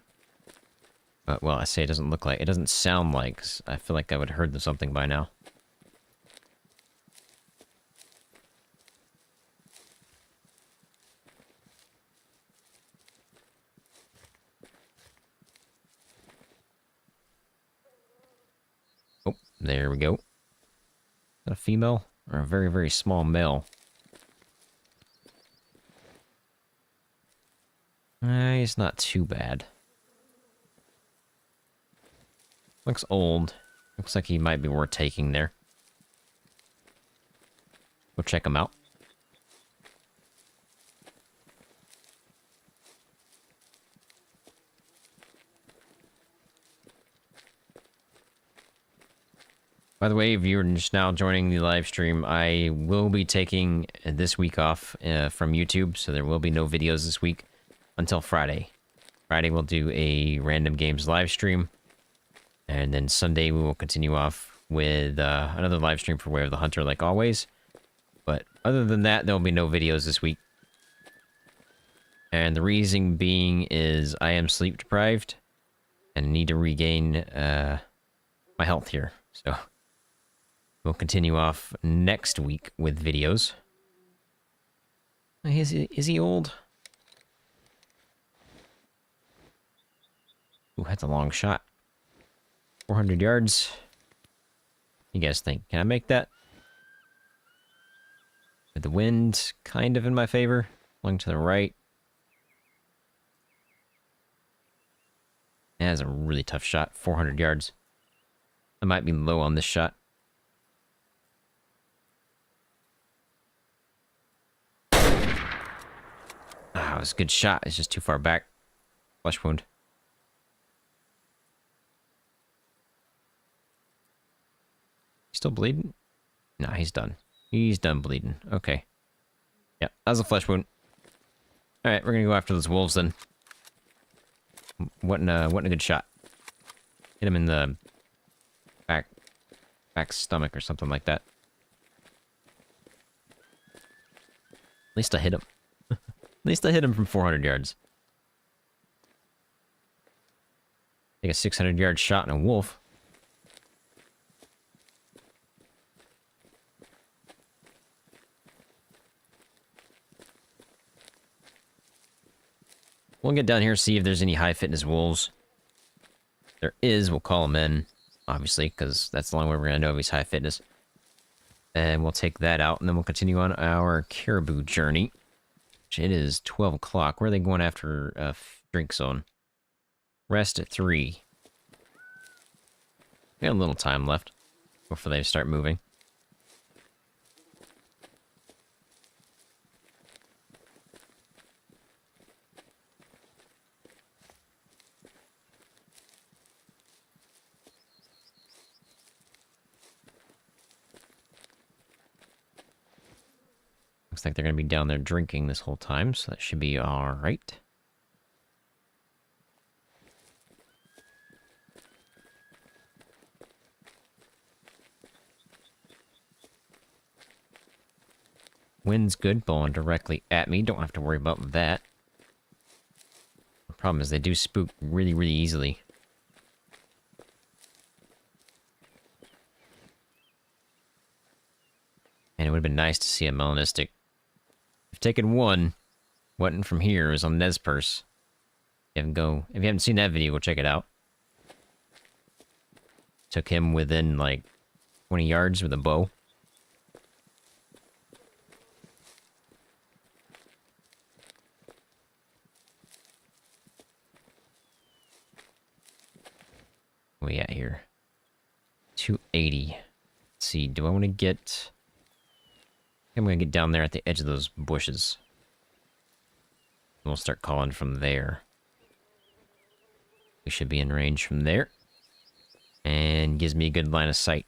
Well, I say it doesn't look like. It doesn't sound like. 'Cause I feel like I would have heard something by now. Oh, there we go. Is that a female? Or a very, very small male? He's not too bad. Looks old. Looks like he might be worth taking there. Go check him out. By the way, if you're just now joining the live stream, I will be taking this week off from YouTube, so there will be no videos this week until Friday. Friday we'll do a random games live stream, and then Sunday we will continue off with another live stream for Way of the Hunter, like always. But other than that, there will be no videos this week. And the reason being is I am sleep deprived and need to regain my health here. So we'll continue off next week with videos. Is he old? Ooh, that's a long shot. 400 yards. You guys think? Can I make that? With the wind kind of in my favor. Going to the right. That is a really tough shot. 400 yards. I might be low on this shot. Ah, it was a good shot. It's just too far back. Flesh wound. Still bleeding? No, he's done. He's done bleeding. Okay. Yeah, that was a flesh wound. Alright, we're gonna go after those wolves then. What a good shot. Hit him in the back stomach or something like that. At least I hit him. At least I hit him from 400 yards. Take a 600-yard shot in a wolf. We'll get down here, see if there's any high fitness wolves. If there is, we'll call them in, obviously, because that's the only way we're going to know if he's high fitness. And we'll take that out, and then we'll continue on our Caribou journey. It is 12 o'clock. Where are they going after drink zone? Rest at 3. We got a little time left before they start moving. Looks like they're going to be down there drinking this whole time, so that should be alright. Wind's good, blowing directly at me. Don't have to worry about that. The problem is they do spook really, really easily. And it would have been nice to see a melanistic. I've taken one. Wasn't from here. It was on Nez Perce. If you haven't seen that video, go check it out. Took him within like 20 yards with a bow. Where we at here? 280. Let's see, do I want to get... I'm going to get down there at the edge of those bushes. We'll start calling from there. We should be in range from there. And gives me a good line of sight.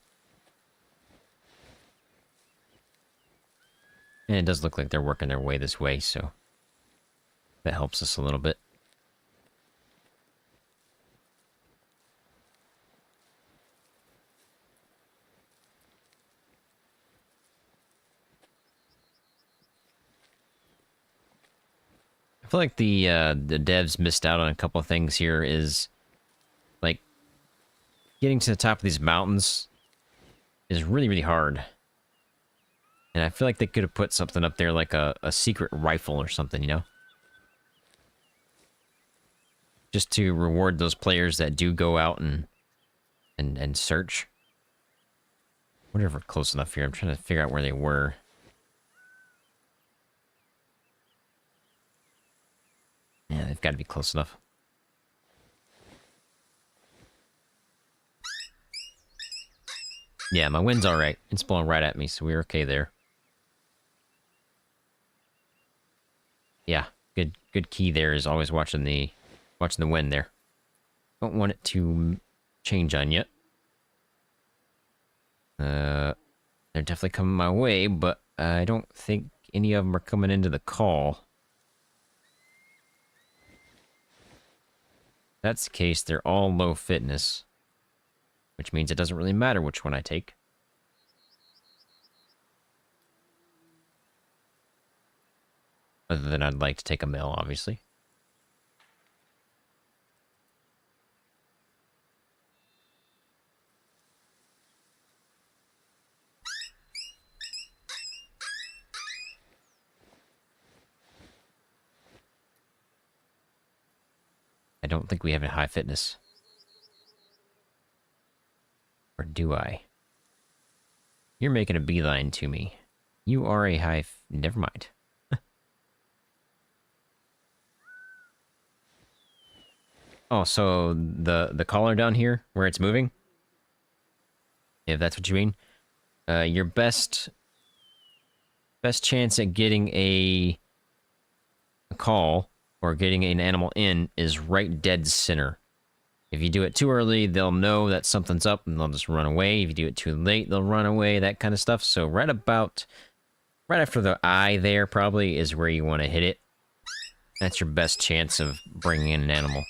And it does look like they're working their way this way, so... that helps us a little bit. I feel like the devs missed out on a couple of things here. Is like getting to the top of these mountains is really, really hard. And I feel like they could have put something up there like a secret rifle or something, you know? Just to reward those players that do go out and search. I wonder if we're close enough here. I'm trying to figure out where they were. Yeah, they've got to be close enough. Yeah, my wind's alright. It's blowing right at me, so we're okay there. Yeah, good key there is always watching the wind there. Don't want it to change on yet. They're definitely coming my way, but I don't think any of them are coming into the call. If that's the case, they're all low fitness. Which means it doesn't really matter which one I take. Other than I'd like to take a mill, obviously. I don't think we have a high fitness. Or do I? You're making a beeline to me. You are a never mind. Oh, so the collar down here, where it's moving? If that's what you mean. Your best chance at getting a call or getting an animal in is right dead center. If you do it too early, they'll know that something's up and they'll just run away. If you do it too late, they'll run away, that kind of stuff. So right after the eye there probably is where you want to hit it. That's your best chance of bringing in an animal.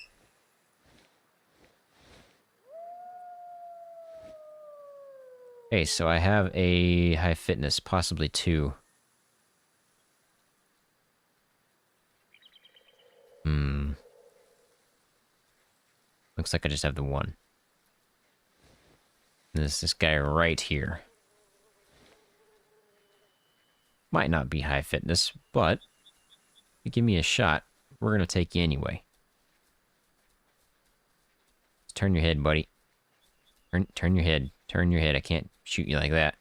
Okay, so I have a high fitness, possibly 2. Looks like I just have the 1. There's this guy right here. Might not be high fitness, but if you give me a shot, we're gonna take you anyway. Turn your head, buddy. Turn your head. Turn your head. I can't shoot you like that.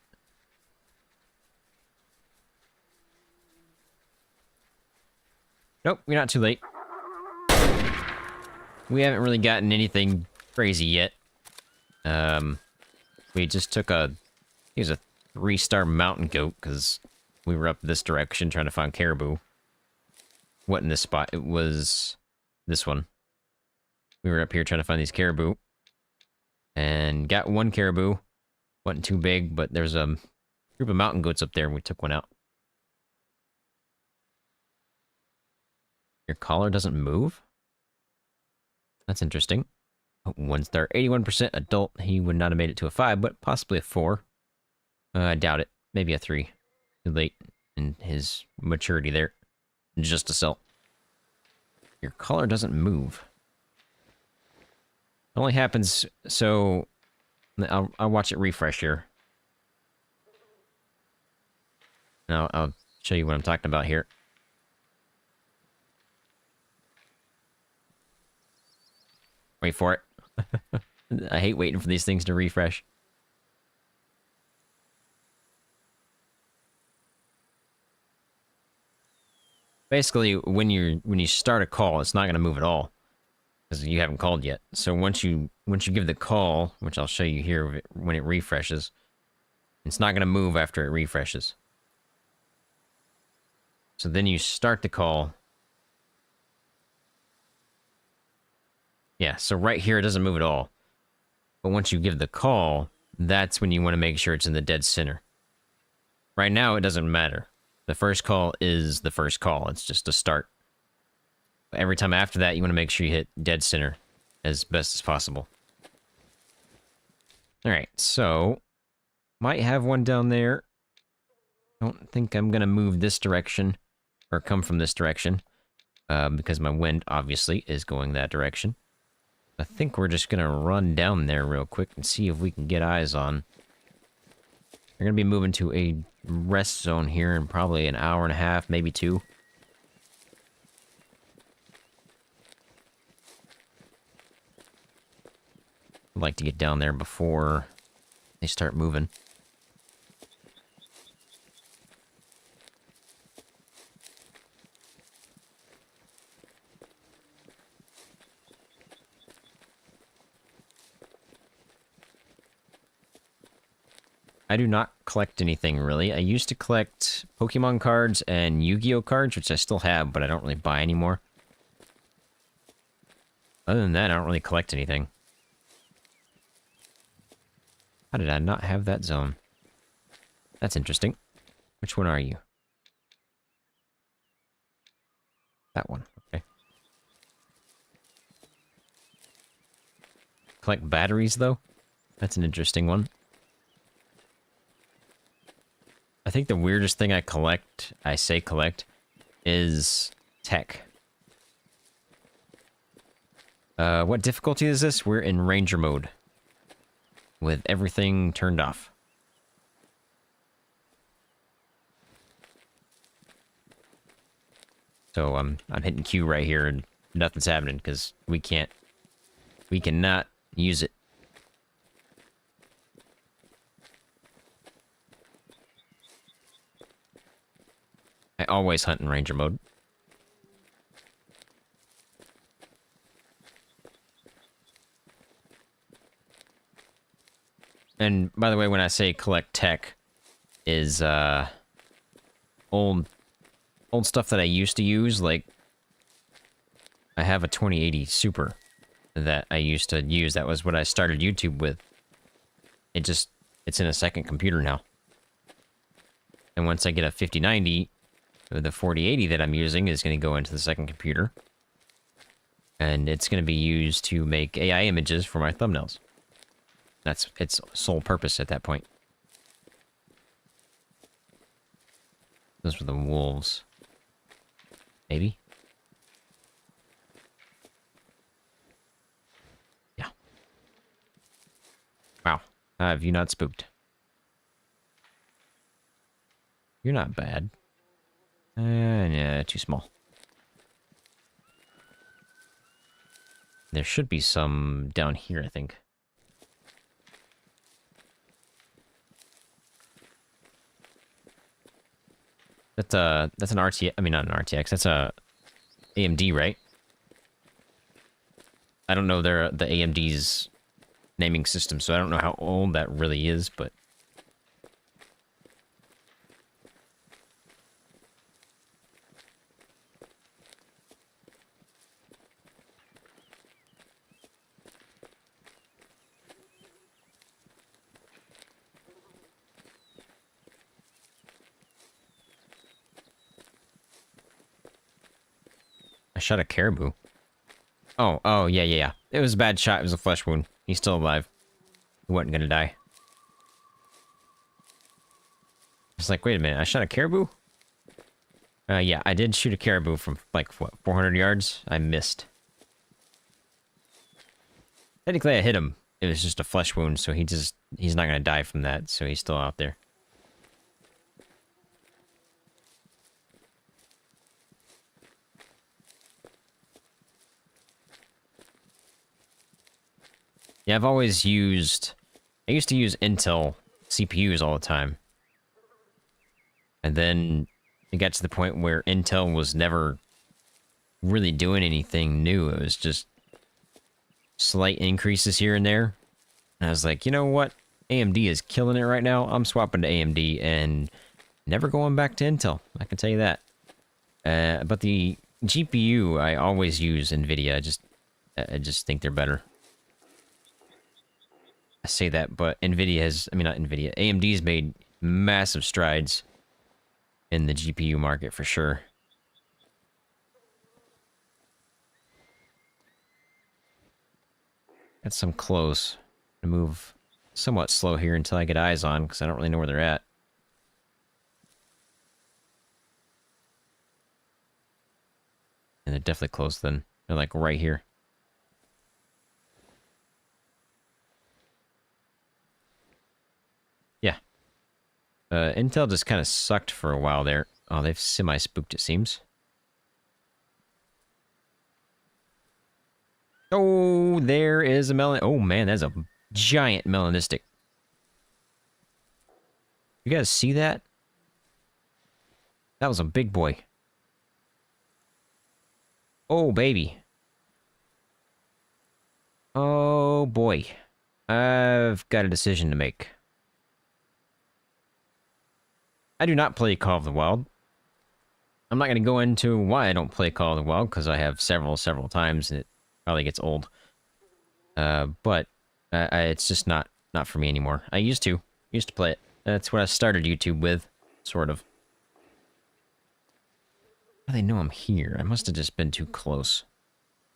Nope, we're not too late. We haven't really gotten anything crazy yet. We just took he was a 3-star mountain goat, because we were up this direction trying to find caribou. What in this spot? It was this one. We were up here trying to find these caribou. And got 1 caribou. Wasn't too big, but there's a group of mountain goats up there, and we took one out. Your collar doesn't move? That's interesting. 1 star, 81% adult. He would not have made it to a 5, but possibly a 4. I doubt it. Maybe a 3. Too late in his maturity there. Just to sell. Your collar doesn't move. It only happens, so I'll watch it refresh here. And I'll show you what I'm talking about here. Wait for it. I hate waiting for these things to refresh. Basically, when you start a call, it's not going to move at all, because you haven't called yet. So once you give the call, which I'll show you here when it refreshes, it's not going to move after it refreshes. So then you start the call. Yeah, so right here it doesn't move at all. But once you give the call, that's when you want to make sure it's in the dead center. Right now, it doesn't matter. The first call is the first call. It's just a start. But every time after that, you want to make sure you hit dead center as best as possible. Alright, so might have one down there. Don't think I'm going to move this direction or come from this direction because my wind, obviously, is going that direction. I think we're just going to run down there real quick and see if we can get eyes on. We're going to be moving to a rest zone here in probably an hour and a half, maybe 2. I'd like to get down there before they start moving. I do not collect anything, really. I used to collect Pokemon cards and Yu-Gi-Oh cards, which I still have, but I don't really buy anymore. Other than that, I don't really collect anything. How did I not have that zone? That's interesting. Which one are you? That one, okay. Collect batteries, though? That's an interesting one. I think the weirdest thing I say collect, is tech. What difficulty is this? We're in ranger mode. With everything turned off. So I'm hitting Q right here and nothing's happening because we cannot use it. I always hunt in ranger mode. And by the way, when I say collect tech, is old stuff that I used to use. Like, I have a 2080 Super that I used to use. That was what I started YouTube with. It's in a second computer now. And once I get a 5090, the 4080 that I'm using is going to go into the second computer. And it's going to be used to make AI images for my thumbnails. That's its sole purpose at that point. Those were the wolves. Maybe? Yeah. Wow. Have you not spooked? You're not bad. Yeah, too small. There should be some down here, I think. That's an RTX. I mean, not an RTX. That's a AMD, right? I don't know the AMD's naming system, so I don't know how old that really is, but I shot a caribou. Oh, yeah. It was a bad shot. It was a flesh wound. He's still alive. He wasn't gonna die. It's like, wait a minute, I shot a caribou? Yeah, I did shoot a caribou from, like, what, 400 yards? I missed. Technically, I hit him. It was just a flesh wound, so he's not gonna die from that, so he's still out there. Yeah, I used to use Intel CPUs all the time. And then it got to the point where Intel was never really doing anything new. It was just slight increases here and there. And I was like, you know what? AMD is killing it right now. I'm swapping to AMD and never going back to Intel. I can tell you that. But the GPU, I always use NVIDIA. I just think they're better. I say that, but not NVIDIA. AMD's made massive strides in the GPU market for sure. Got some close. I move somewhat slow here until I get eyes on, because I don't really know where they're at. And they're definitely close then. They're like right here. Yeah. Intel just kind of sucked for a while there. Oh, they've semi-spooked, it seems. Oh, there is a melon. Oh, man, that's a giant melanistic. You guys see that? That was a big boy. Oh, baby. Oh, boy. I've got a decision to make. I do not play Call of the Wild. I'm not going to go into why I don't play Call of the Wild, because I have several times, and it probably gets old. But it's just not for me anymore. I used to play it. That's what I started YouTube with, sort of. How do they know I'm here? I must have just been too close.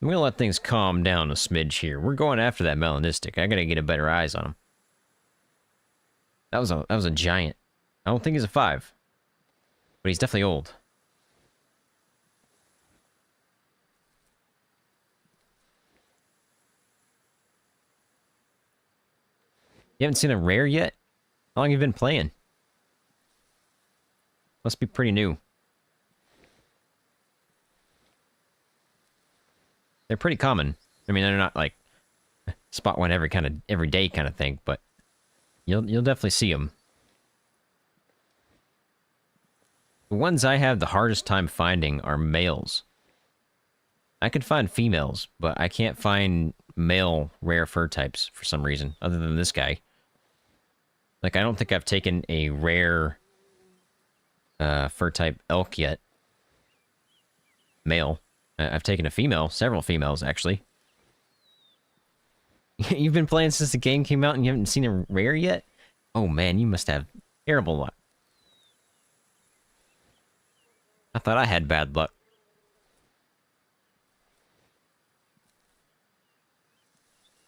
I'm going to let things calm down a smidge here. We're going after that melanistic. I got to get a better eyes on him. That was a giant. I don't think he's a 5. But he's definitely old. You haven't seen a rare yet? How long have you been playing? Must be pretty new. They're pretty common. I mean, they're not like spot one every day kind of thing, but you'll definitely see them. The ones I have the hardest time finding are males. I can find females, but I can't find male rare fur types for some reason, other than this guy. Like, I don't think I've taken a rare fur type elk yet. Male. I've taken a female, several females, actually. You've been playing since the game came out and you haven't seen a rare yet? Oh man, you must have terrible luck. I thought I had bad luck.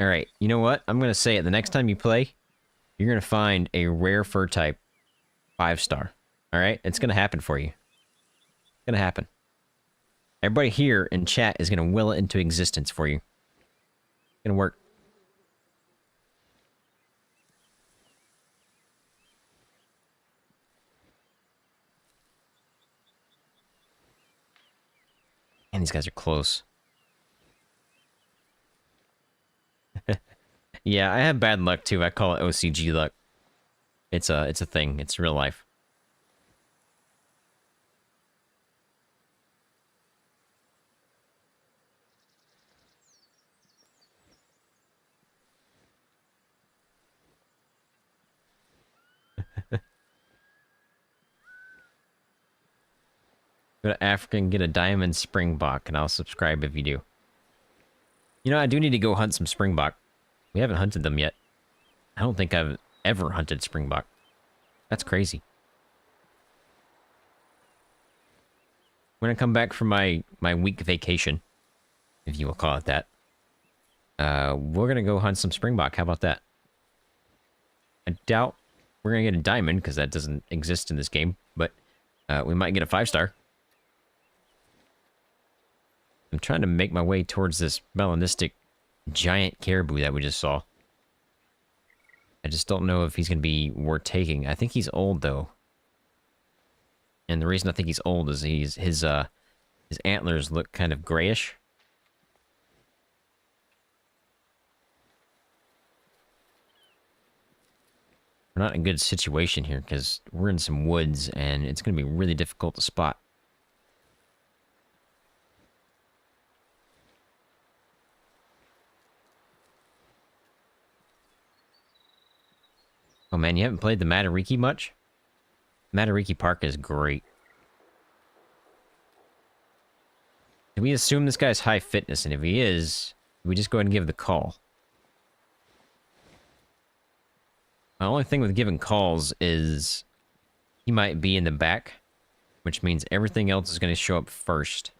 Alright, you know what? I'm gonna say it. The next time you play, you're gonna find a rare fur type 5-star. Alright? It's gonna happen for you. It's gonna happen. Everybody here in chat is gonna will it into existence for you. It's gonna work. And these guys are close. Yeah, I have bad luck too. I call it OCG luck. It's a thing. It's real life. Go to Africa and get a diamond springbok, and I'll subscribe if you do. You know, I do need to go hunt some springbok. We haven't hunted them yet. I don't think I've ever hunted springbok. That's crazy. When I come back from my week vacation, if you will call it that, we're gonna go hunt some springbok. How about that? I doubt we're gonna get a diamond, because that doesn't exist in this game, but we might get a 5-star. I'm trying to make my way towards this melanistic giant caribou that we just saw. I just don't know if he's going to be worth taking. I think he's old, though. And the reason I think he's old is his antlers look kind of grayish. We're not in a good situation here, because we're in some woods, and it's going to be really difficult to spot. Oh man, you haven't played the Matariki much? Matariki Park is great. Can we assume this guy's high fitness? And if he is, we just go ahead and give the call. My only thing with giving calls is he might be in the back, which means everything else is going to show up first.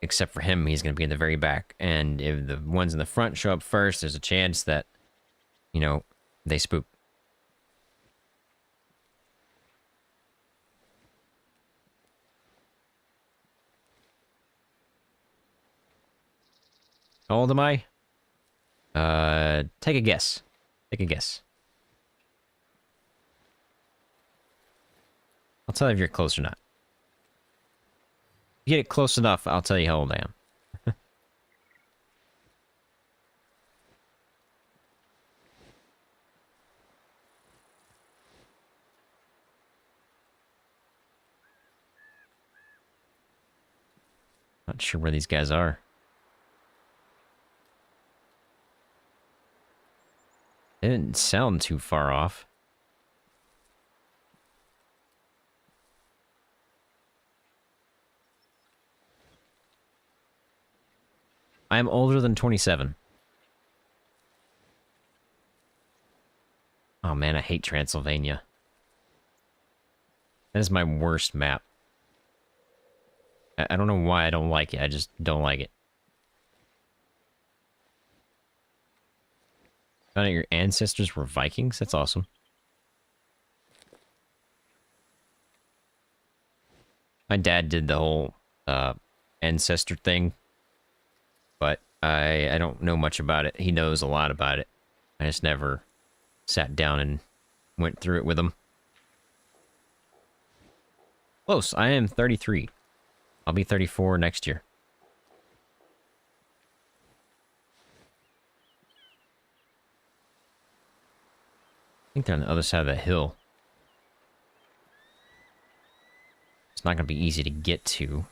Except for him, he's going to be in the very back. And if the ones in the front show up first, there's a chance that, you know, they spook. How old am I? Take a guess. Take a guess. I'll tell you if you're close or not. If you get it close enough, I'll tell you how old I am. Not sure where these guys are. They didn't sound too far off. I am older than 27. Oh man, I hate Transylvania. That is my worst map. I don't know why I don't like it. I just don't like it. Found out your ancestors were Vikings? That's awesome. My dad did the whole ancestor thing, but I don't know much about it. He knows a lot about it. I just never sat down and went through it with him. Close. I am 33. I'll be 34 next year. I think they're on the other side of the hill. It's not going to be easy to get to.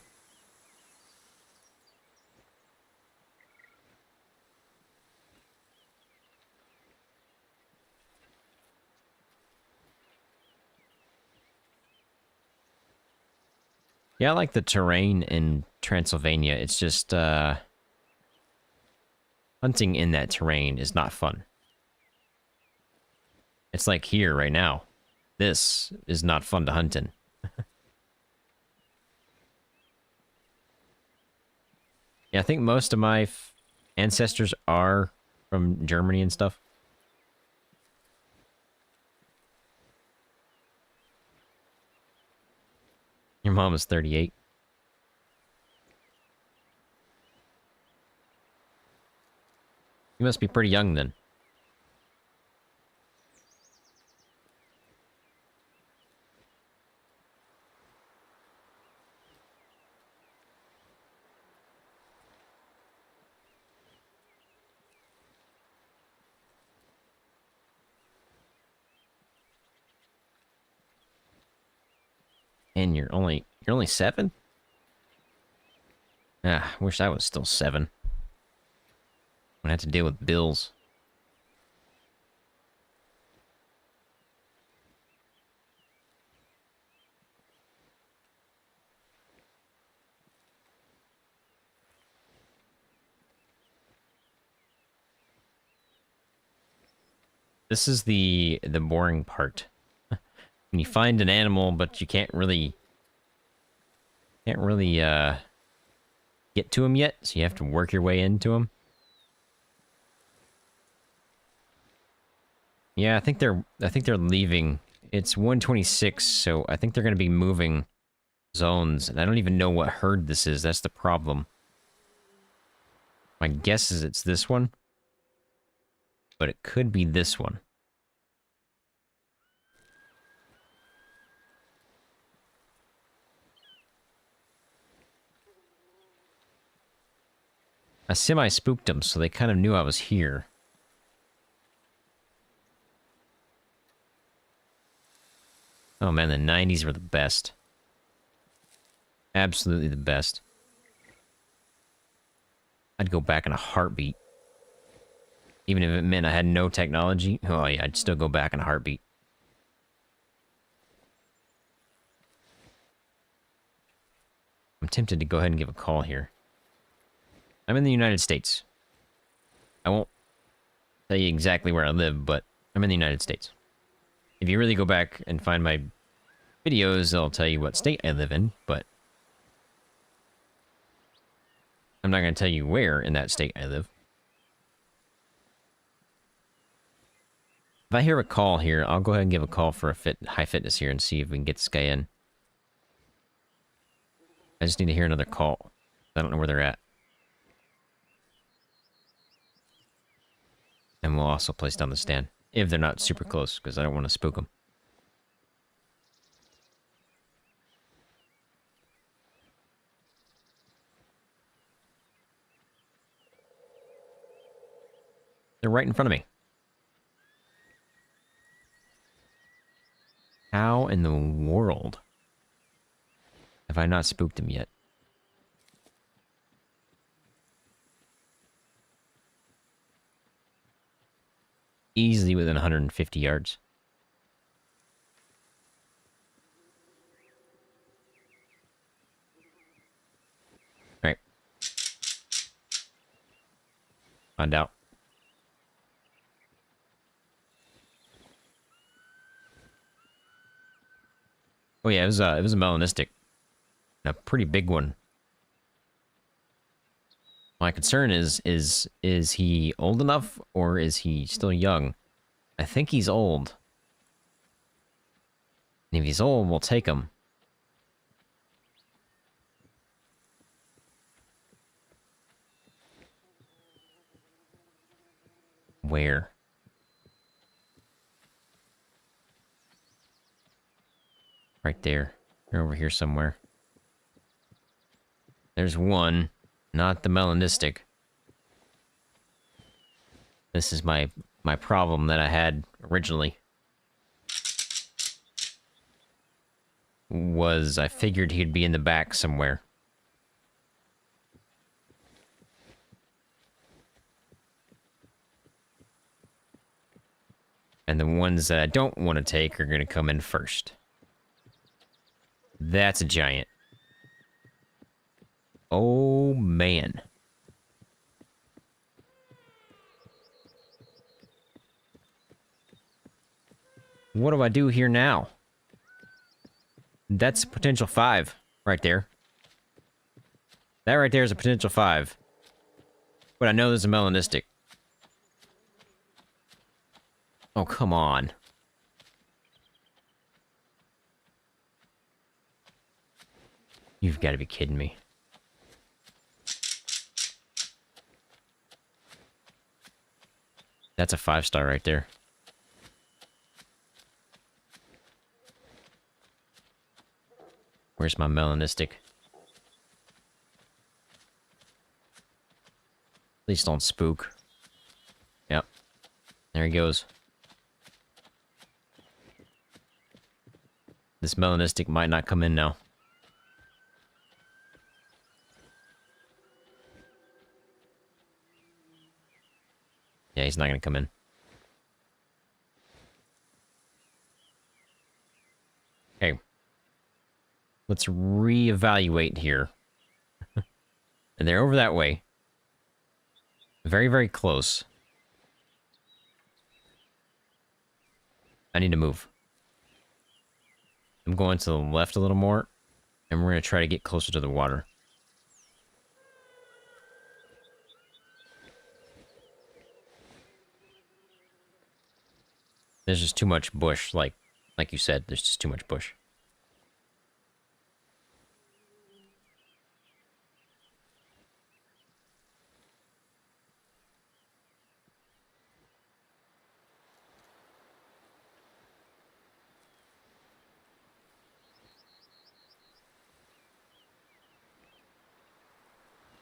Yeah, I like the terrain in Transylvania. It's just, hunting in that terrain is not fun. It's like here right now. This is not fun to hunt in. Yeah, I think most of my ancestors are from Germany and stuff. Your mom is 38. You must be pretty young then. And you're only 7? Ah, wish I was still 7. I'm gonna have to deal with bills. This is the boring part. When you find an animal, but you can't really get to him yet, so you have to work your way into him. Yeah, I think they're leaving. It's 126, so I think they're going to be moving zones, and I don't even know what herd this is. That's the problem. My guess is it's this one, but it could be this one. I semi-spooked them, so they kind of knew I was here. Oh man, the 90s were the best. Absolutely the best. I'd go back in a heartbeat. Even if it meant I had no technology, oh yeah, I'd still go back in a heartbeat. I'm tempted to go ahead and give a call here. I'm in the United States. I won't tell you exactly where I live, but I'm in the United States. If you really go back and find my videos, they'll tell you what state I live in, but I'm not going to tell you where in that state I live. If I hear a call here, I'll go ahead and give a call for a high fitness here and see if we can get this guy in. I just need to hear another call. I don't know where they're at. And we'll also place down the stand. If they're not super close, because I don't want to spook them. They're right in front of me. How in the world have I not spooked them yet? Easily within 150 yards. All right. Find out. Oh yeah, it was a melanistic. A pretty big one. My concern is he old enough or is he still young? I think he's old. And if he's old, we'll take him. Where? Right there. They're over here somewhere. There's one. Not the melanistic. This is my problem that I had originally. Was I figured he'd be in the back somewhere. And the ones that I don't want to take are going to come in first. That's a giant. Oh, man. What do I do here now? That's a potential 5 right there. That right there is a potential 5. But I know there's a melanistic. Oh, come on. You've got to be kidding me. That's a 5-star right there. Where's my melanistic? Please don't spook. Yep. There he goes. This melanistic might not come in now. Yeah, he's not gonna come in. Okay. Let's reevaluate here. And they're over that way. Very, very close. I need to move. I'm going to the left a little more, and we're going to try to get closer to the water. There's just too much bush, like you said, there's just too much bush.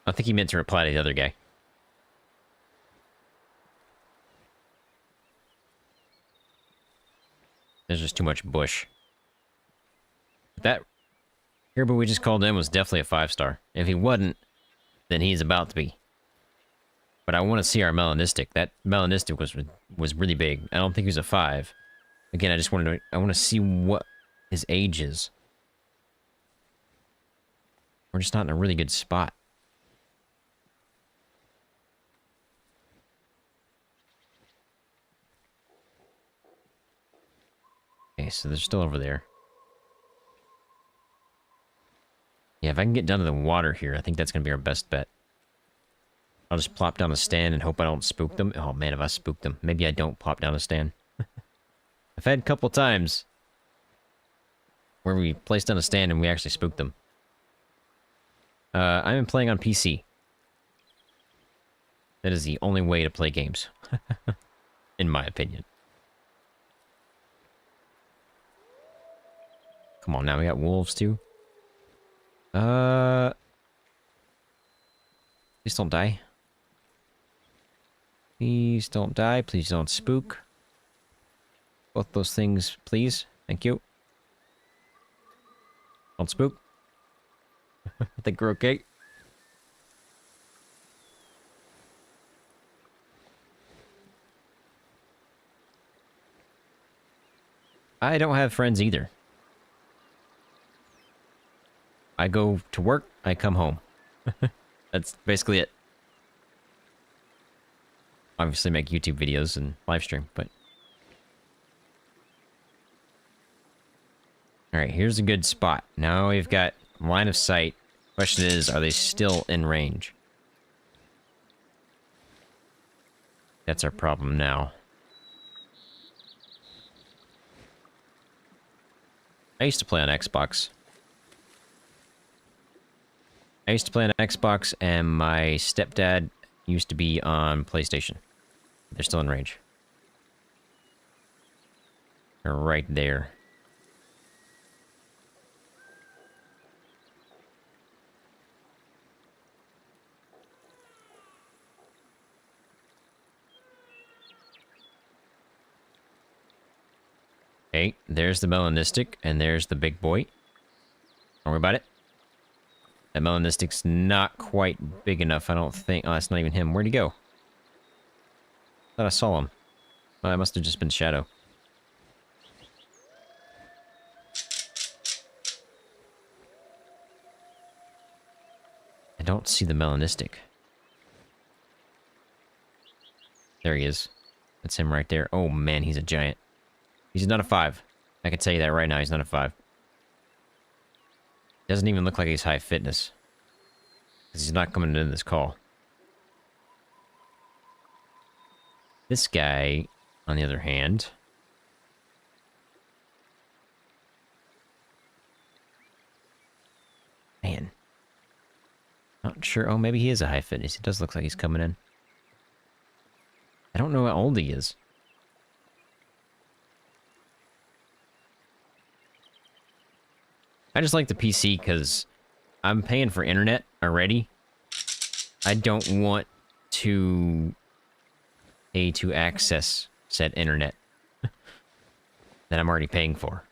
I think he meant to reply to the other guy. There's just too much bush. That Caribou we just called in was definitely a 5-star. If he wasn't, then he's about to be. But I want to see our melanistic. That melanistic was really big. I don't think he was a 5. Again, I want to see what his age is. We're just not in a really good spot. Okay, so they're still over there. Yeah, if I can get down to the water here, I think that's going to be our best bet. I'll just plop down a stand and hope I don't spook them. Oh man, if I spook them. Maybe I don't plop down a stand. I've had a couple times where we placed down a stand and we actually spooked them. I'm playing on PC. That is the only way to play games. In my opinion. Come on now, we got wolves too. Please don't die. Please don't die. Please don't spook. Both those things, please. Thank you. Don't spook. I think we're okay. I don't have friends either. I go to work, I come home. That's basically it. Obviously make YouTube videos and live stream, but... Alright, here's a good spot. Now we've got line of sight. Question is, are they still in range? That's our problem now. I used to play on Xbox. And my stepdad used to be on PlayStation. They're still in range. They're right there. Okay, there's the melanistic, and there's the big boy. Don't worry about it. That melanistic's not quite big enough, I don't think. Oh, that's not even him. Where'd he go? Thought I saw him. Well, that must have just been shadow. I don't see the melanistic. There he is. That's him right there. Oh man, he's a giant. He's not a 5. I can tell you that right now, he's not a 5. Doesn't even look like he's high fitness. Because he's not coming into this call. This guy, on the other hand... Man. Not sure. Oh, maybe he is a high fitness. It does look like he's coming in. I don't know how old he is. I just like the PC because I'm paying for internet already. I don't want to pay to access said internet that I'm already paying for.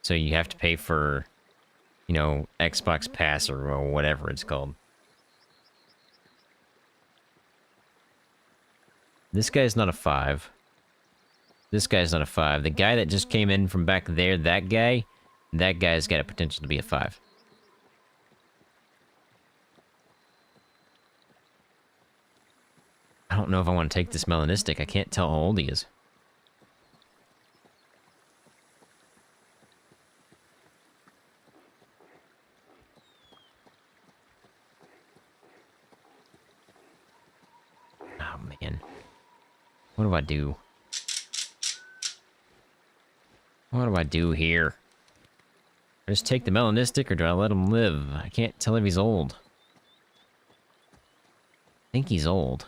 So you have to pay for, you know, Xbox Pass or whatever it's called. This guy's not a 5. This guy's not a 5. The guy that just came in from back there, that guy's got a potential to be a 5. I don't know if I want to take this melanistic. I can't tell how old he is. Oh, man. What do I do? What do I do here? I just take the melanistic, or do I let him live? I can't tell if he's old. I think he's old.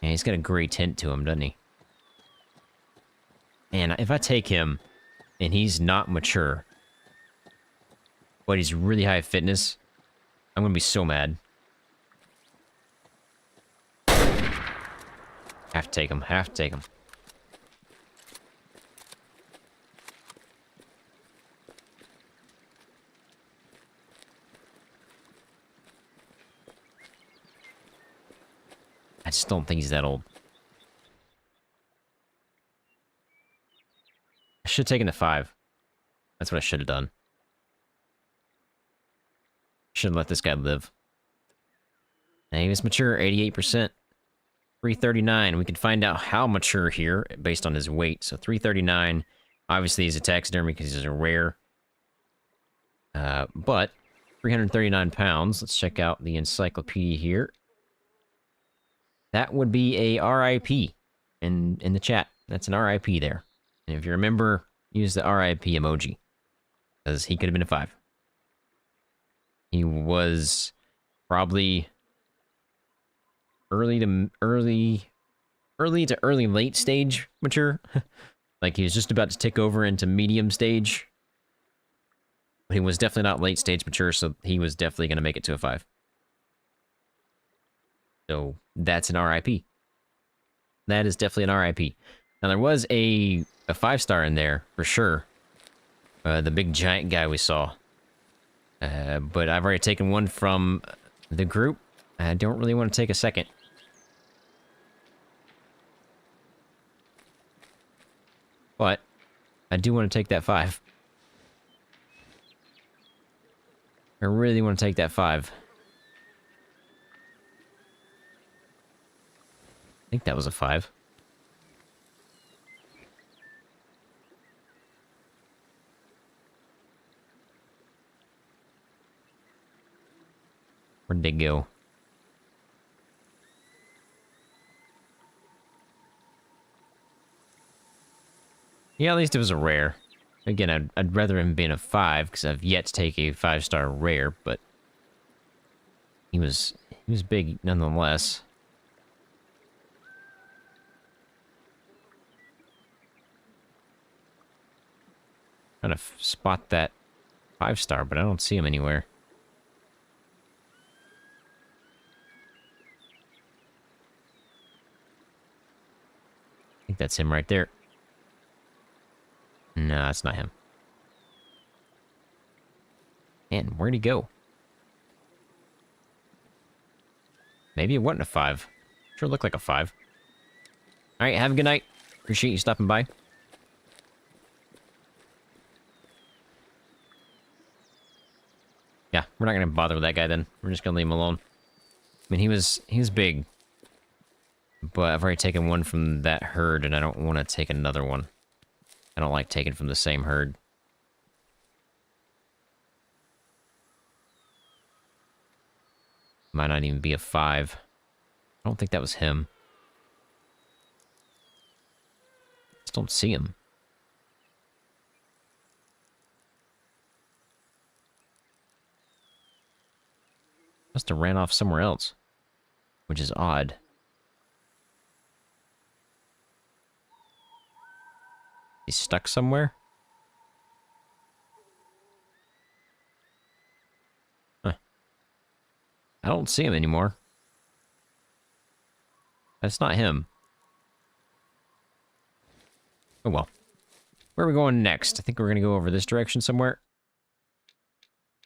Yeah, he's got a gray tint to him, doesn't he? And if I take him, and he's not mature, but he's really high fitness, I'm gonna be so mad. Have to take him, have to take him. I just don't think he's that old. I should have taken the 5. That's what I should have done. Should have let this guy live. And he was mature, 88%. 339. We can find out how mature here based on his weight. So 339. Obviously, he's a taxidermy because he's a rare. But 339 pounds. Let's check out the encyclopedia here. That would be a RIP in the chat. That's an RIP there. And if you remember, use the RIP emoji. Because he could have been a 5. He was probably early to late stage mature. Like he was just about to tick over into medium stage. But he was definitely not late stage mature, so he was definitely going to make it to a 5. So that's an RIP. That is definitely an RIP. Now there was a 5-star in there for sure. The big giant guy we saw. But I've already taken one from the group. I don't really want to take a second. But I do want to take that 5. I really want to take that 5. I think that was a 5. Where'd they go? Yeah, at least it was a rare. Again, I'd rather him being a 5, because I've yet to take a 5-star rare, but... He was big nonetheless. Trying to spot that 5-star, but I don't see him anywhere. I think that's him right there. No, that's not him. Man, where'd he go? Maybe it wasn't a 5. Sure looked like a 5. Alright, have a good night. Appreciate you stopping by. Yeah, we're not gonna bother with that guy then. We're just gonna leave him alone. I mean, he was big. But I've already taken one from that herd, and I don't want to take another one. I don't like taking from the same herd. Might not even be a 5. I don't think that was him. Just don't see him. Must have ran off somewhere else. Which is odd. He's stuck somewhere? Huh. I don't see him anymore. That's not him. Oh well. Where are we going next? I think we're gonna go over this direction somewhere.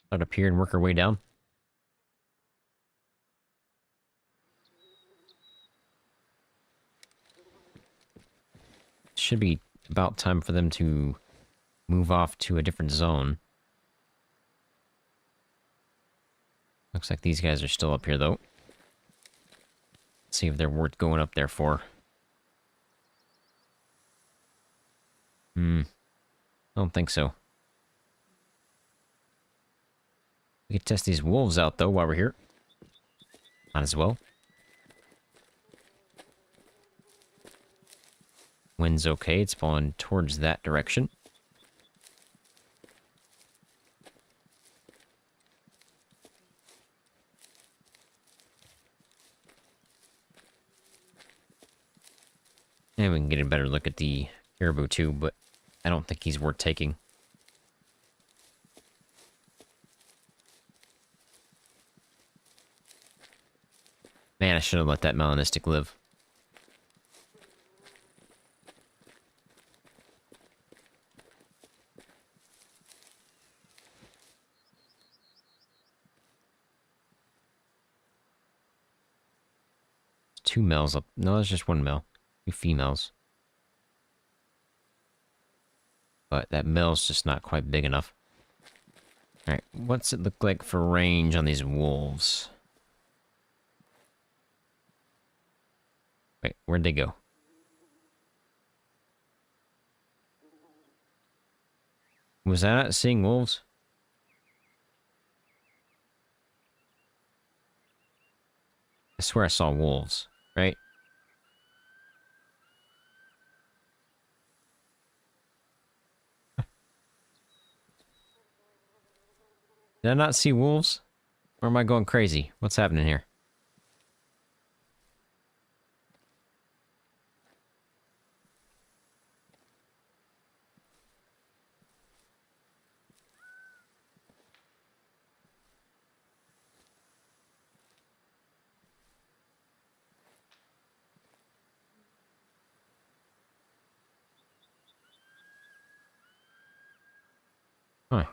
Start up here and work our way down. Should be about time for them to move off to a different zone. Looks like these guys are still up here, though. Let's see if they're worth going up there for. I don't think so. We could test these wolves out, though, while we're here. Might as well. Wind's okay, it's blowing towards that direction. And we can get a better look at the Caribou too, but I don't think he's worth taking. Man, I should have let that melanistic live. Two males up. No, there's just one male. Two females. But that male's just not quite big enough. Alright, what's it look like for range on these wolves? Wait, where'd they go? Was I not seeing wolves? I swear I saw wolves, right? Did I not see wolves? Or am I going crazy? What's happening here? Huh.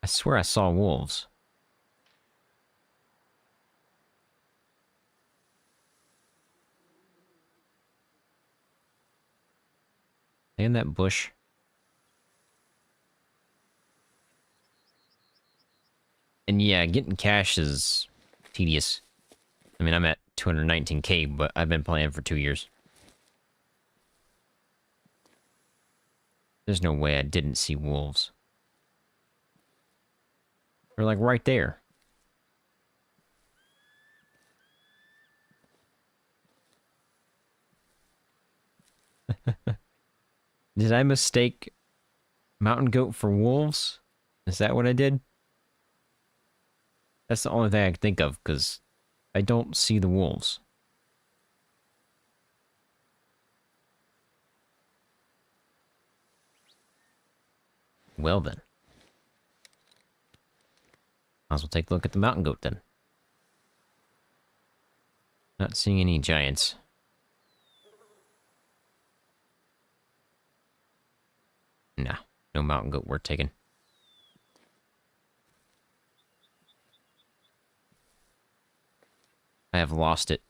I swear I saw wolves. They in that bush? And yeah, getting cash is tedious. I mean, I'm at 219k, but I've been playing for 2 years. There's no way I didn't see wolves. They're like right there. Did I mistake mountain goat for wolves? Is that what I did? That's the only thing I can think of, because I don't see the wolves. Well then. Might as well take a look at the mountain goat then. Not seeing any giants. No mountain goat worth taking. I have lost it.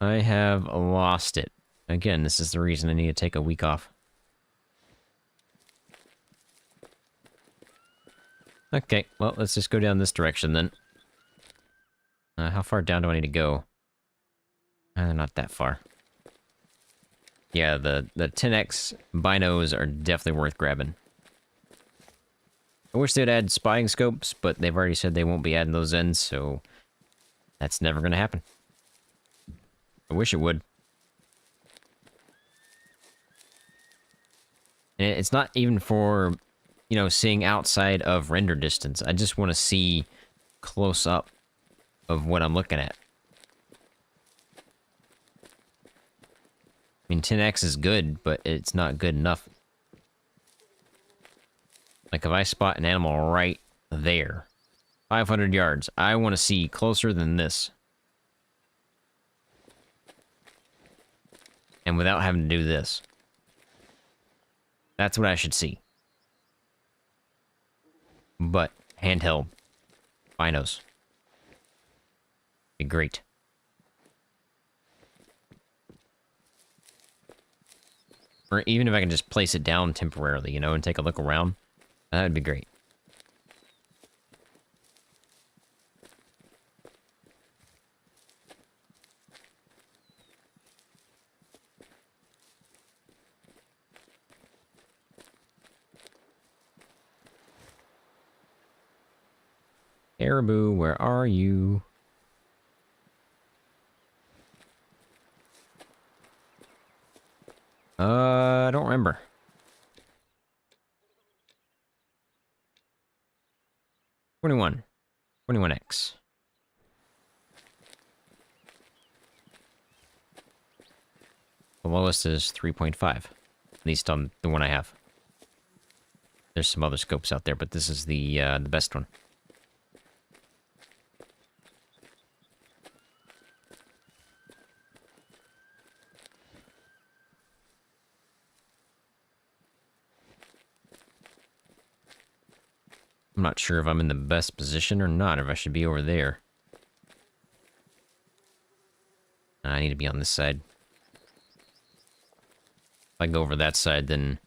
I have lost it. Again, this is the reason I need to take a week off. Okay, well, let's just go down this direction then. How far down do I need to go? Not that far. Yeah, the 10x binos are definitely worth grabbing. I wish they'd add spotting scopes, but they've already said they won't be adding those in, so that's never going to happen. I wish it would. And it's not even for, you know, seeing outside of render distance. I just want to see close up of what I'm looking at. I mean, 10x is good, but it's not good enough. Like, if I spot an animal right there, 500 yards, I want to see closer than this. And without having to do this. That's what I should see. But, handheld. Binos. Be great. Or even if I can just place it down temporarily, you know, and take a look around. That would be great. Caribou, where are you? I don't remember. 21X. The lowest is 3.5. At least on the one I have. There's some other scopes out there, but this is the best one. I'm not sure if I'm in the best position or not, if I should be over there. I need to be on this side. If I go over that side, then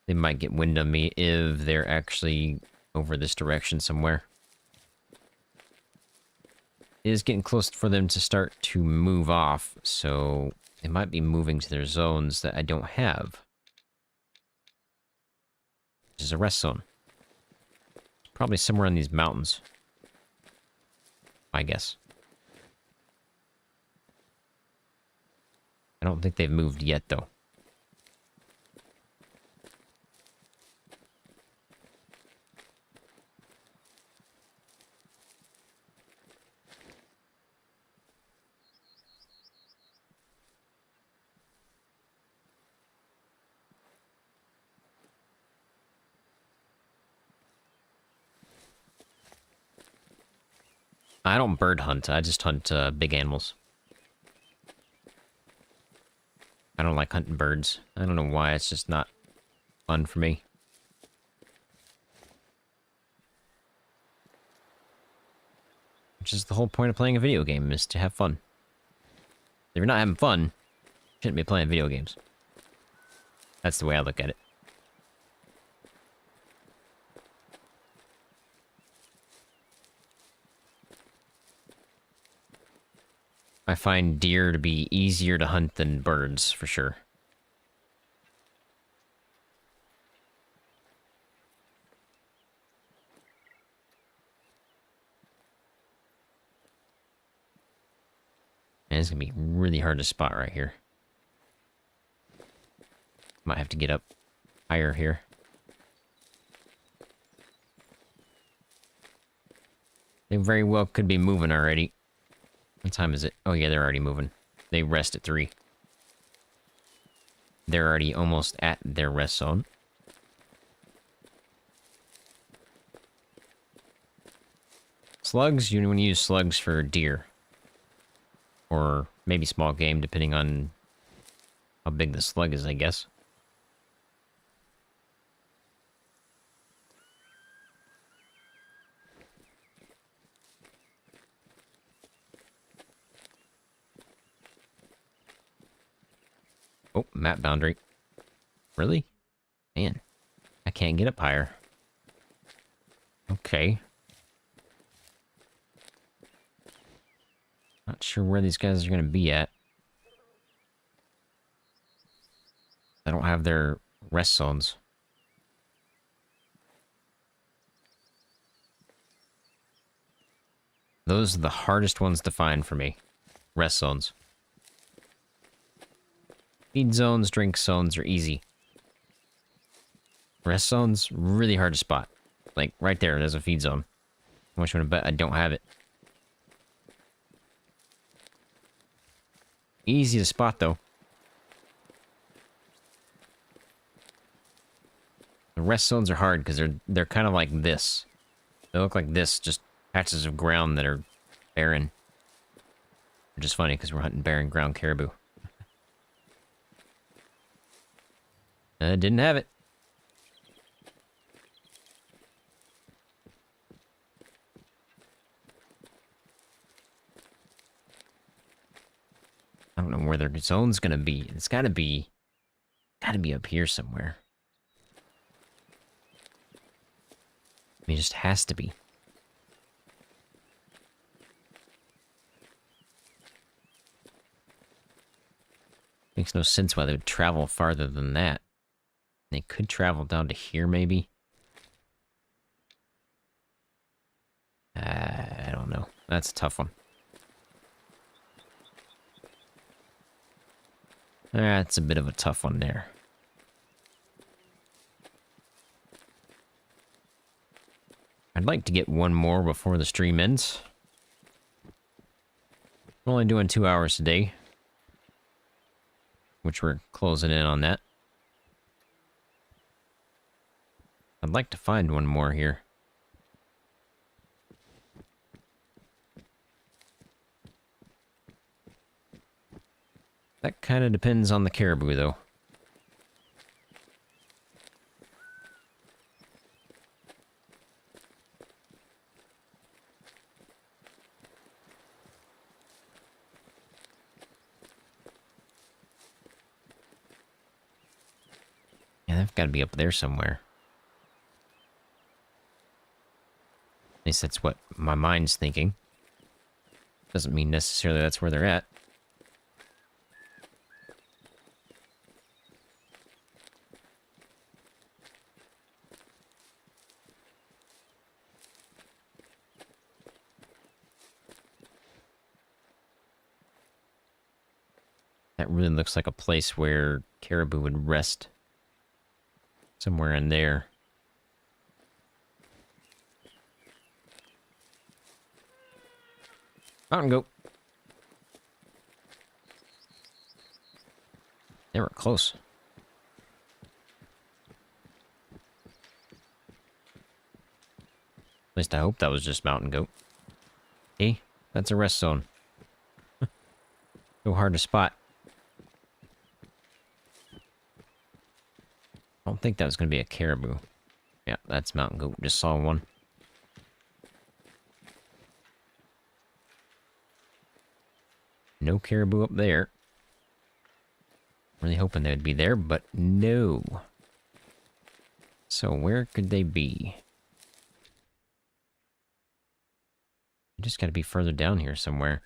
they might get wind of me if they're actually over this direction somewhere. It is getting close for them to start to move off, so they might be moving to their zones that I don't have. Which is a rest zone. Probably somewhere in these mountains. I guess. I don't think they've moved yet, though. I don't bird hunt, I just hunt big animals. I don't like hunting birds. I don't know why, it's just not fun for me. Which is the whole point of playing a video game, is to have fun. If you're not having fun, you shouldn't be playing video games. That's the way I look at it. I find deer to be easier to hunt than birds, for sure. And it's gonna be really hard to spot right here. Might have to get up higher here. They very well could be moving already. What time is it? Oh yeah, they're already moving. They rest at 3. They're already almost at their rest zone. Slugs, you want to use slugs for deer. Or maybe small game, depending on how big the slug is, I guess. Oh, map boundary. Really? Man, I can't get up higher. Okay. Not sure where these guys are going to be at. I don't have their rest zones. Those are the hardest ones to find for me. Rest zones. Feed zones, drink zones are easy. Rest zones, really hard to spot. Like, right there, there's a feed zone. How much you want to bet I don't have it? Easy to spot, though. The rest zones are hard because they're kind of like this. They look like this, just patches of ground that are barren. Which is funny because we're hunting barren ground caribou. I didn't have it. I don't know where their zone's gonna be. It's gotta be up here somewhere. I mean, it just has to be. Makes no sense why they would travel farther than that. They could travel down to here, maybe. I don't know. That's a tough one. That's a bit of a tough one there. I'd like to get one more before the stream ends. We're only doing 2 hours today, which we're closing in on that. I'd like to find one more here. That kind of depends on the caribou, though. Yeah, they've got to be up there somewhere. At least that's what my mind's thinking. Doesn't mean necessarily that's where they're at. That really looks like a place where caribou would rest. Somewhere in there. Mountain goat. They were close. At least I hope that was just mountain goat. Hey, that's a rest zone. So hard to spot. I don't think that was going to be a caribou. Yeah, that's mountain goat. Just saw one. No caribou up there. Really hoping they'd be there, but no. So where could they be? Just got to be further down here somewhere.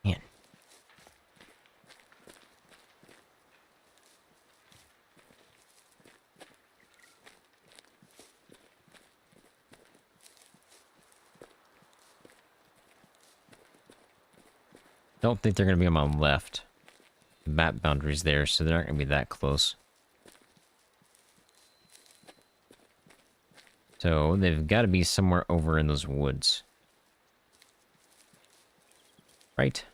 Man. Don't think they're going to be on my left. The map boundary's there, so they're not going to be that close. So they've got to be somewhere over in those woods. Right.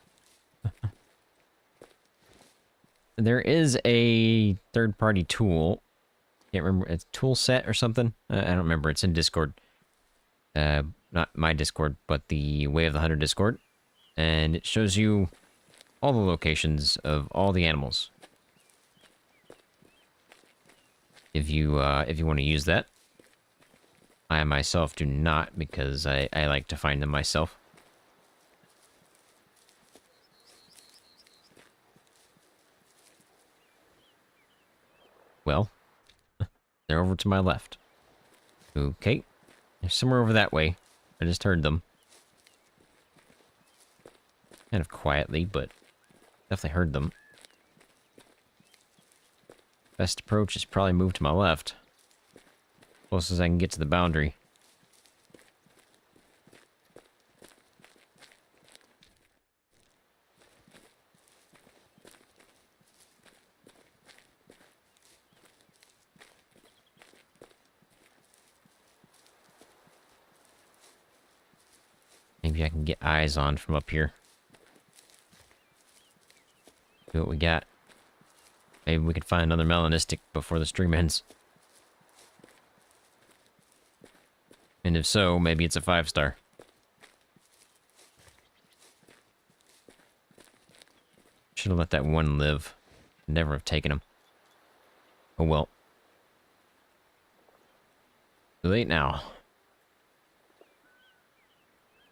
There is a third-party tool. Can't remember. It's tool set or something. I don't remember. It's in Discord. Not my Discord, but the Way of the Hunter Discord. And it shows you all the locations of all the animals. If you want to use that. I myself do not, because I like to find them myself. Well, they're over to my left. Okay. They're somewhere over that way. I just heard them. Kind of quietly, but definitely heard them. Best approach is probably move to my left. Close as I can get to the boundary. Maybe I can get eyes on from up here. See what we got. Maybe we can find another melanistic before the stream ends. And if so, maybe it's a 5-star. Should have let that one live. Never have taken him. Oh well. Too late now.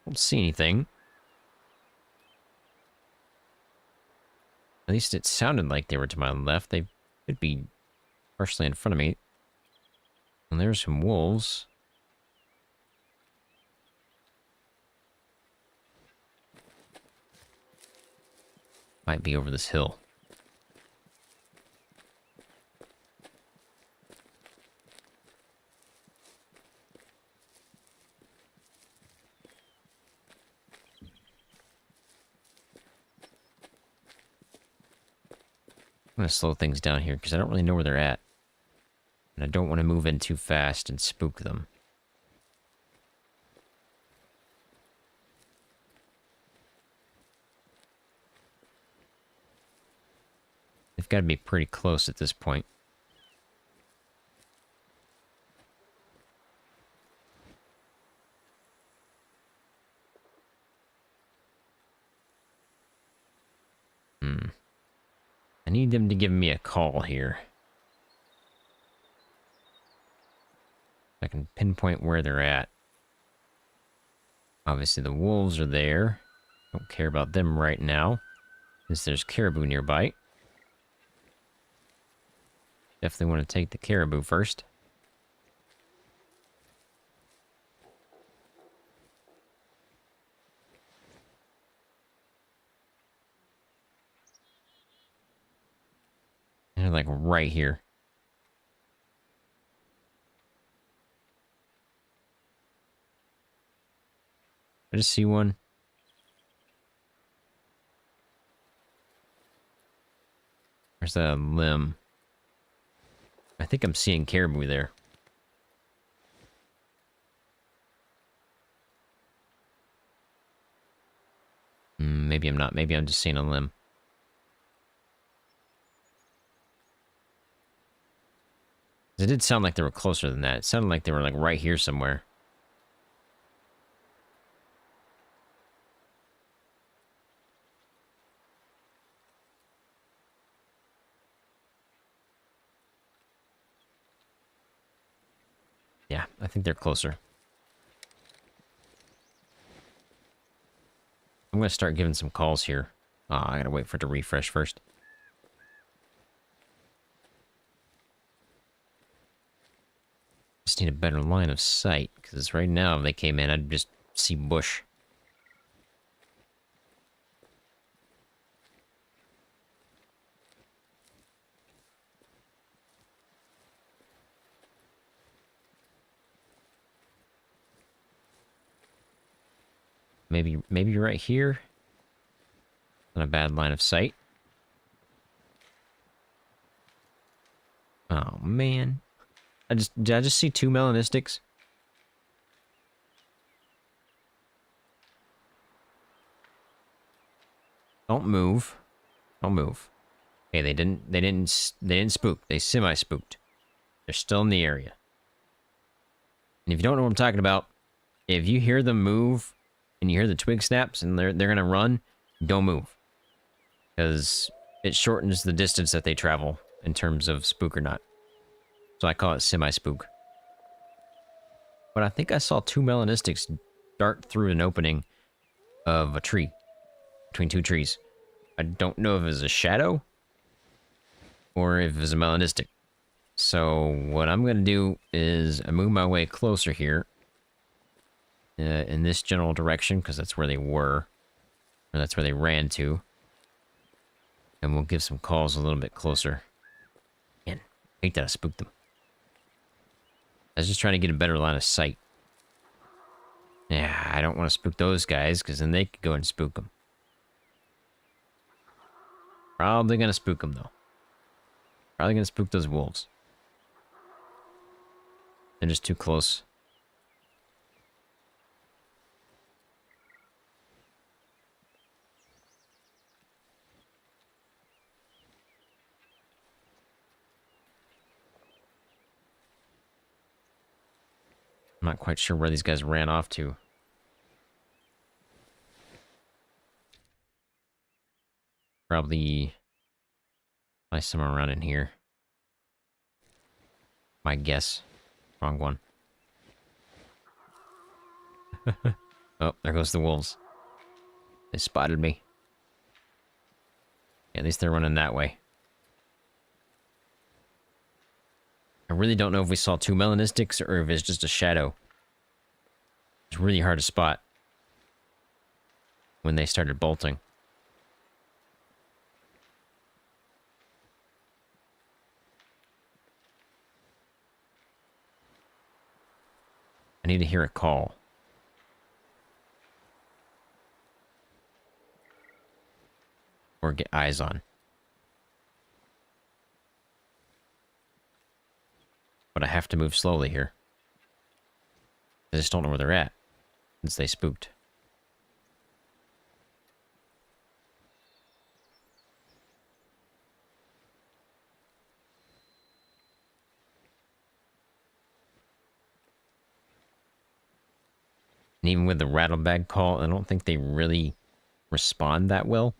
Don't see anything. At least it sounded like they were to my left. They could be partially in front of me. And there's some wolves. Might be over this hill. I'm gonna slow things down here because I don't really know where they're at. And I don't want to move in too fast and spook them. They've got to be pretty close at this point. I need them to give me a call here. I can pinpoint where they're at. Obviously the wolves are there. Don't care about them right now, since there's caribou nearby. Definitely want to take the caribou first. And they're like right here. I just see one. There's a limb. I think I'm seeing caribou there. Maybe I'm not. Maybe I'm just seeing a limb. It did sound like they were closer than that. It sounded like they were like right here somewhere. Yeah, I think they're closer. I'm gonna start giving some calls here. I gotta wait for it to refresh first. Just need a better line of sight, because right now if they came in, I'd just see bush. Maybe right here. Not a bad line of sight. Oh man. Did I just see 2 melanistics? Don't move. Don't move. Okay, they didn't spook. They semi-spooked. They're still in the area. And if you don't know what I'm talking about, if you hear them move and you hear the twig snaps and they're gonna run, don't move. Because it shortens the distance that they travel in terms of spook or not. So I call it semi-spook. But I think I saw 2 melanistics dart through an opening of a tree. Between 2 trees. I don't know if it was a shadow or if it was a melanistic. So what I'm going to do is I move my way closer here. In this general direction, because that's where they were. Or that's where they ran to. And we'll give some calls a little bit closer. Man, I hate that I spooked them. I was just trying to get a better line of sight. Yeah, I don't want to spook those guys, because then they could go and spook them. Probably going to spook them, though. Probably going to spook those wolves. They're just too close. I'm not quite sure where these guys ran off to. Probably somewhere around in here. My guess. Wrong one. Oh, there goes the wolves. They spotted me. Yeah, at least they're running that way. I really don't know if we saw 2 melanistics or if it's just a shadow. It's really hard to spot when they started bolting. I need to hear a call. Or get eyes on. But I have to move slowly here. I just don't know where they're at, since they spooked. And even with the rattlebag call, I don't think they really respond that well.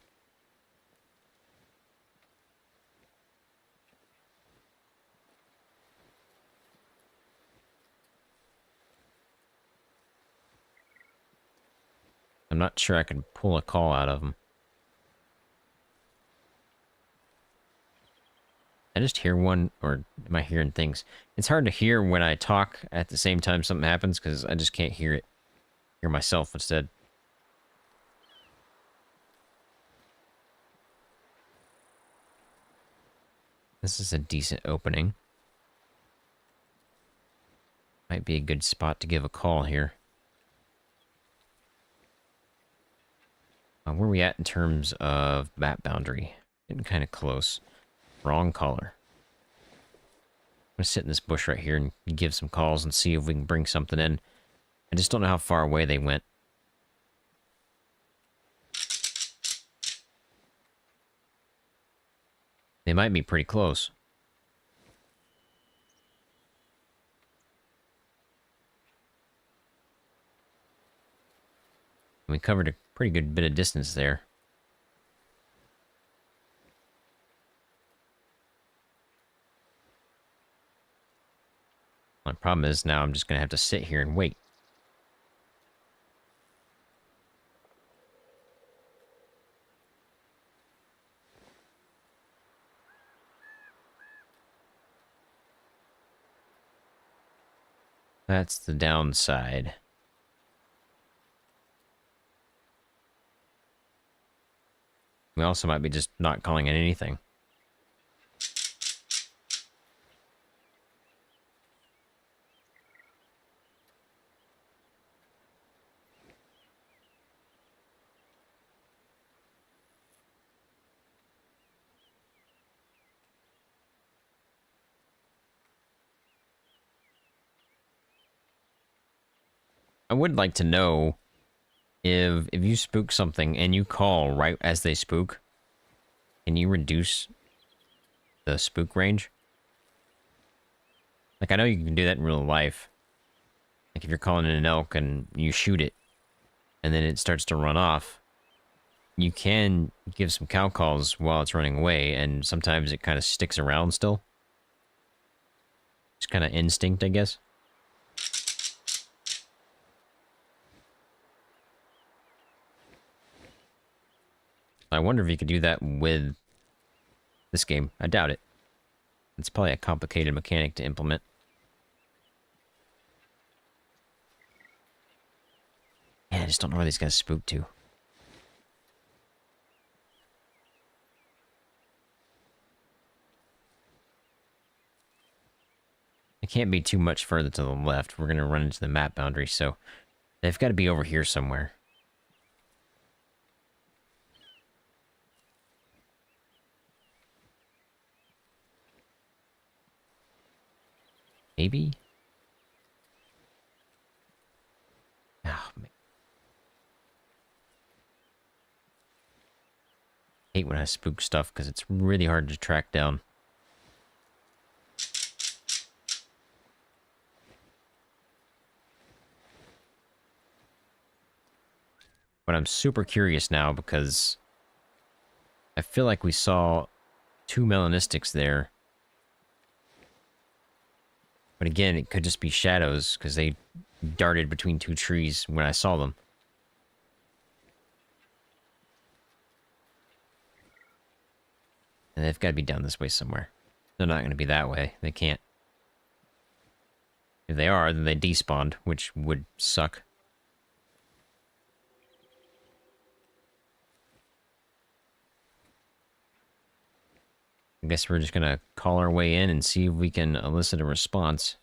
I'm not sure I can pull a call out of them. I just hear one, or am I hearing things? It's hard to hear when I talk at the same time something happens, because I just can't hear it. Hear myself instead. This is a decent opening. Might be a good spot to give a call here. Where are we at in terms of map boundary? Getting kind of close. Wrong caller. I'm gonna sit in this bush right here and give some calls and see if we can bring something in. I just don't know how far away they went. They might be pretty close. We covered a pretty good bit of distance there. My problem is now I'm just going to have to sit here and wait. That's the downside. We also might be just not calling it anything. I would like to know if you spook something and you call right as they spook, can you reduce the spook range? Like, I know you can do that in real life. Like, if you're calling in an elk and you shoot it, and then it starts to run off, you can give some cow calls while it's running away, and sometimes it kind of sticks around still. It's kind of instinct, I guess. I wonder if you could do that with this game. I doubt it. It's probably a complicated mechanic to implement. Yeah, I just don't know where these guys spook to. It can't be too much further to the left. We're going to run into the map boundary, so they've got to be over here somewhere. Maybe? Oh, man. I hate when I spook stuff because it's really hard to track down. But I'm super curious now because I feel like we saw 2 melanistics there. But again, it could just be shadows because they darted between 2 trees when I saw them. And they've got to be down this way somewhere. They're not going to be that way. They can't. If they are, then they despawned, which would suck. I guess we're just going to call our way in and see if we can elicit a response.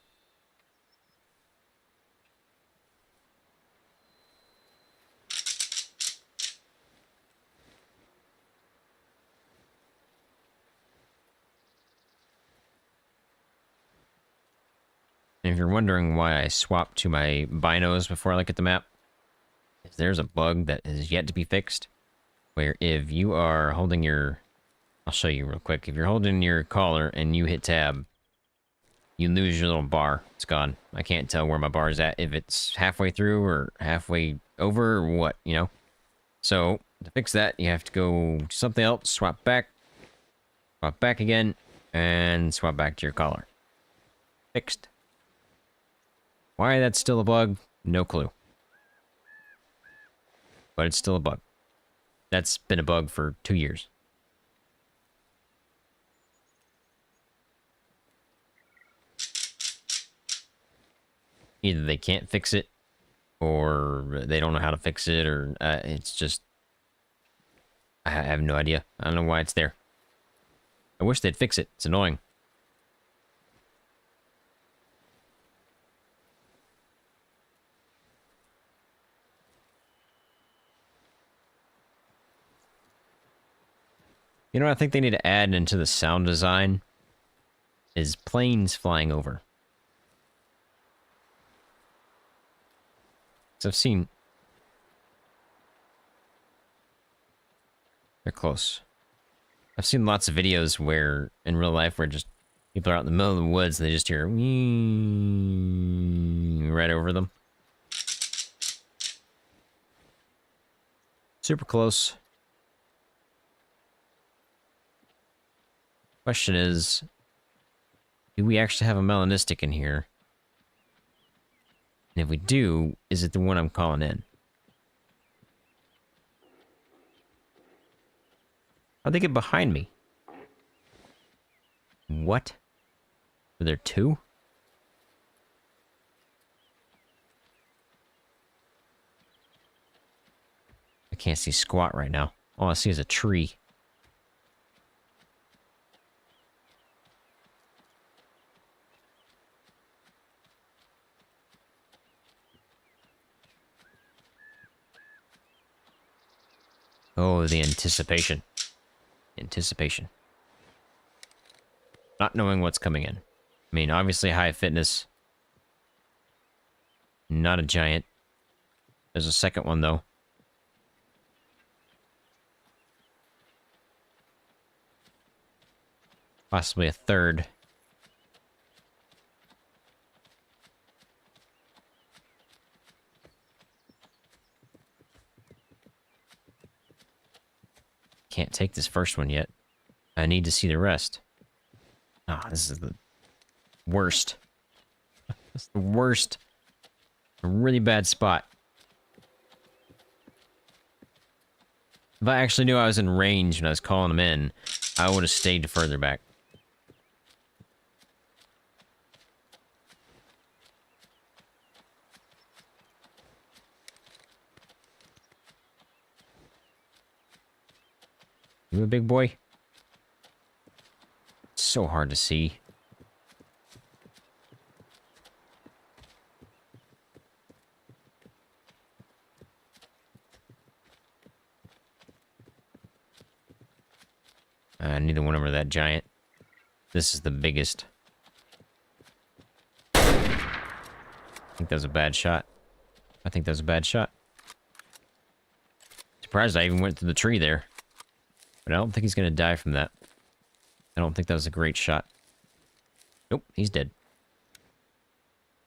And if you're wondering why I swapped to my binos before I look at the map, there's a bug that is yet to be fixed, where if you are holding your... I'll show you real quick. If you're holding your collar and you hit tab, you lose your little bar. It's gone. I can't tell where my bar is at, if it's halfway through or halfway over or what, you know? So, to fix that, you have to go to something else, swap back again, and swap back to your collar. Fixed. Why that's still a bug, no clue. But it's still a bug. That's been a bug for 2 years. Either they can't fix it, or they don't know how to fix it, or it's just... I have no idea. I don't know why it's there. I wish they'd fix it. It's annoying. You know what I think they need to add into the sound design? Is planes flying over. So I've seen... They're close. I've seen lots of videos where, in real life, where just people are out in the middle of the woods and they just hear right over them. Super close. Question is, do we actually have a melanistic in here? And if we do, is it the one I'm calling in? How'd they get behind me? What? Were there 2? I can't see squat right now. All I see is a tree. Oh, the anticipation. Anticipation. Not knowing what's coming in. I mean, obviously high fitness. Not a giant. There's a second one, though. Possibly a third. Can't take this first one yet. I need to see the rest. Ah, this is the worst. That's the worst. A really bad spot. If I actually knew I was in range when I was calling them in, I would have stayed further back. You a big boy? It's so hard to see. Neither one over that giant. This is the biggest. I think that was a bad shot. I think that was a bad shot. Surprised I even went through the tree there. But I don't think he's going to die from that. I don't think that was a great shot. Nope, he's dead.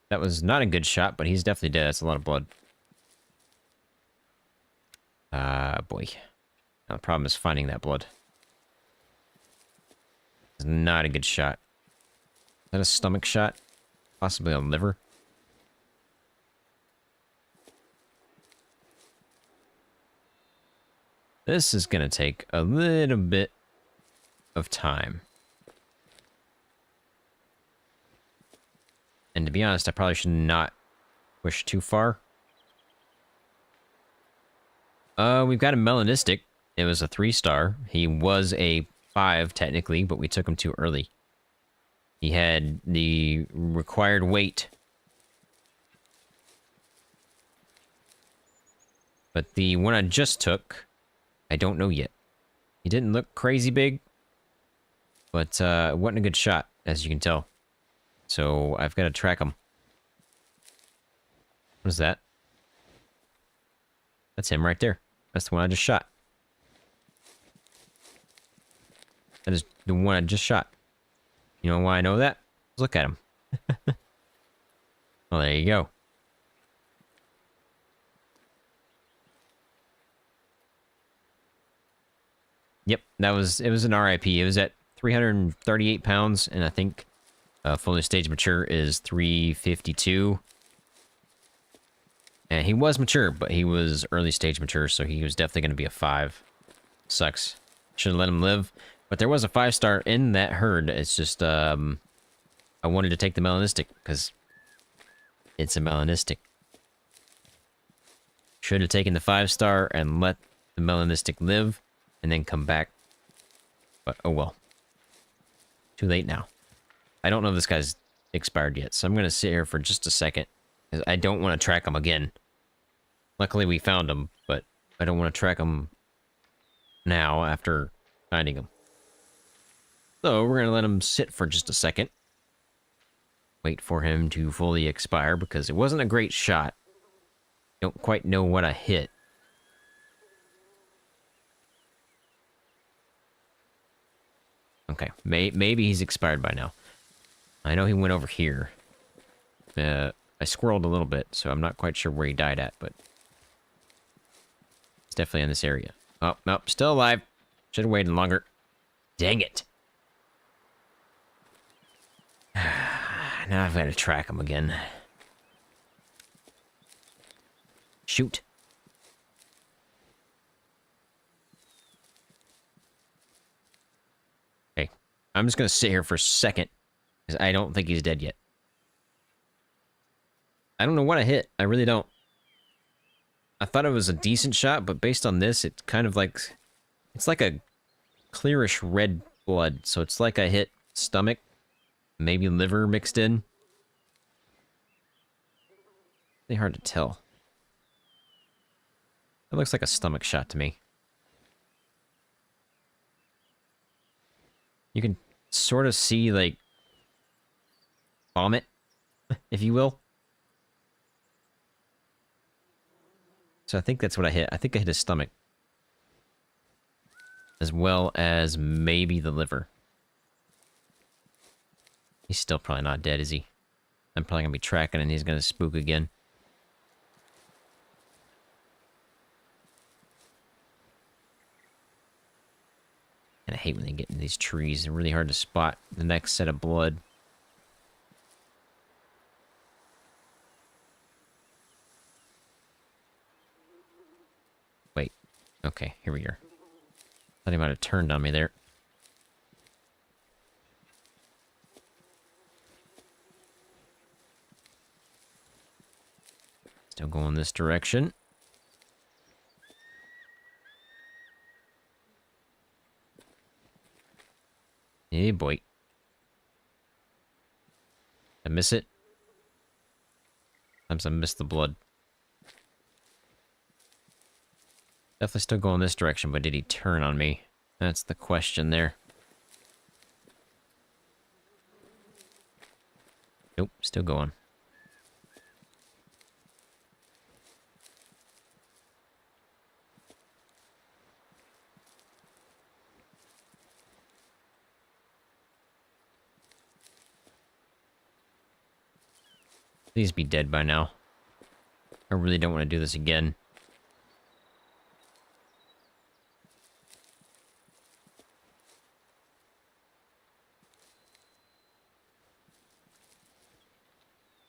That was not a good shot, but he's definitely dead. That's a lot of blood. Boy. Now, the problem is finding that blood. It's not a good shot. Is that a stomach shot? Possibly a liver? This is going to take a little bit of time. And to be honest, I probably should not push too far. We've got a melanistic. It was a 3-star. He was a 5 technically, but we took him too early. He had the required weight. But the one I just took, I don't know yet. He didn't look crazy big, but it wasn't a good shot, as you can tell. So I've got to track him. What is that? That's him right there. That's the one I just shot. That is the one I just shot. You know why I know that? Look at him. Well, there you go. Yep, it was an RIP. It was at 338 pounds, and I think fully stage mature is 352. And he was mature, but he was early stage mature, so he was definitely going to be a 5. Sucks. Should have let him live. But there was a 5-star in that herd. It's just, I wanted to take the melanistic, because it's a melanistic. Should have taken the 5-star and let the melanistic live, and then come back. But, oh well. Too late now. I don't know if this guy's expired yet, so I'm going to sit here for just a second. Because I don't want to track him again. Luckily we found him, but I don't want to track him now after finding him. So we're going to let him sit for just a second. Wait for him to fully expire, because it wasn't a great shot. Don't quite know what I hit. Okay, maybe he's expired by now. I know he went over here. I squirreled a little bit, so I'm not quite sure where he died at, but it's definitely in this area. Oh, no, still alive. Should have waited longer. Dang it. Now I've got to track him again. Shoot. Okay, I'm just going to sit here for a second, because I don't think he's dead yet. I don't know what I hit. I really don't. I thought it was a decent shot, but based on this, it's kind of like... It's like a clearish red blood, so it's like I hit stomach, maybe liver mixed in. Really hard to tell. It looks like a stomach shot to me. You can sort of see, like, vomit, if you will. So I think that's what I hit. I think I hit his stomach. As well as maybe the liver. He's still probably not dead, is he? I'm probably gonna be tracking and he's gonna spook again. And I hate when they get in these trees. They're really hard to spot the next set of blood. Wait. Okay, here we are. Thought he might have turned on me there. Still going this direction. Hey, boy. I miss it. Sometimes I miss the blood. Definitely still going this direction, but did he turn on me? That's the question there. Nope, still going. Please be dead by now. I really don't want to do this again.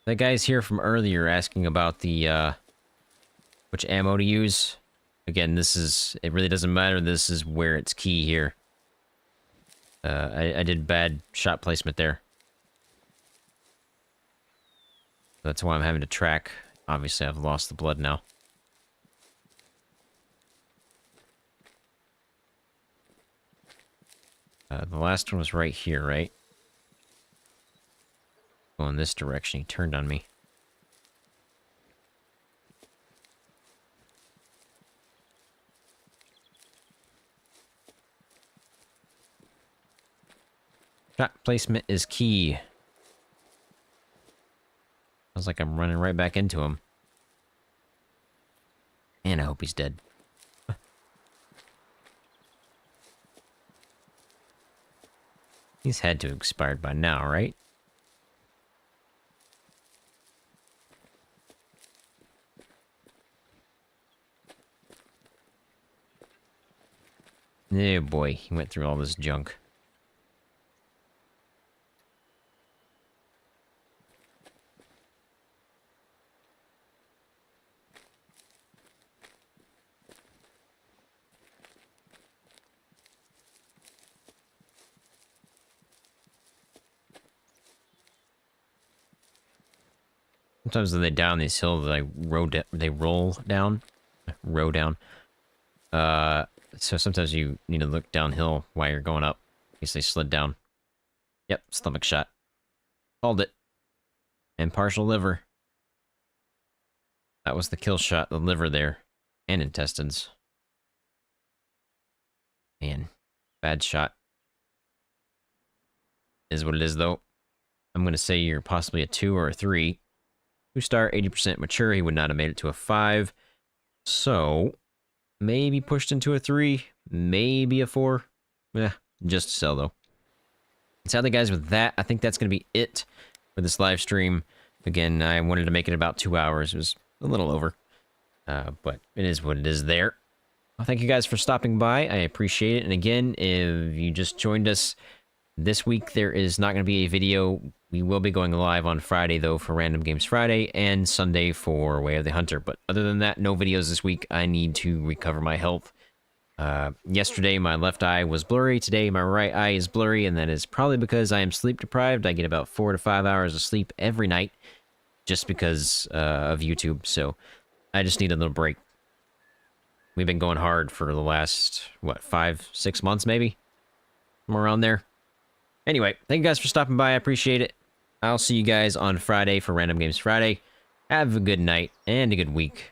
That guy's here from earlier asking about the, which ammo to use. Again, this is, it really doesn't matter. This is where it's key here. I did bad shot placement there. That's why I'm having to track. Obviously, I've lost the blood now. The last one was right here, right? Going this direction. He turned on me. Shot placement is key. Sounds like I'm running right back into him. And I hope he's dead. He's had to have expired by now, right? Oh boy, he went through all this junk. Sometimes when they down these hills, they roll down. So sometimes you need to look downhill while you're going up. In case they slid down. Yep, stomach shot. Called it. And partial liver. That was the kill shot, the liver there. And intestines. Man, bad shot. Is what it is, though. I'm going to say you're possibly a 2 or a 3. 2-star, 80% mature. He would not have made it to a 5. So, maybe pushed into a 3. Maybe a 4. Yeah, just a sell, though. Sadly, guys, with that, I think that's going to be it for this live stream. Again, I wanted to make it about 2 hours. It was a little over. But it is what it is there. Well, thank you guys for stopping by. I appreciate it. And again, if you just joined us this week, there is not going to be a video. We will be going live on Friday, though, for Random Games Friday, and Sunday for Way of the Hunter. But other than that, no videos this week. I need to recover my health. Yesterday, my left eye was blurry. Today, my right eye is blurry, and that is probably because I am sleep deprived. I get about 4 to 5 hours of sleep every night just because of YouTube. So I just need a little break. We've been going hard for the last, what, 5-6 months, maybe? Somewhere around there. Anyway, thank you guys for stopping by. I appreciate it. I'll see you guys on Friday for Random Games Friday. Have a good night and a good week.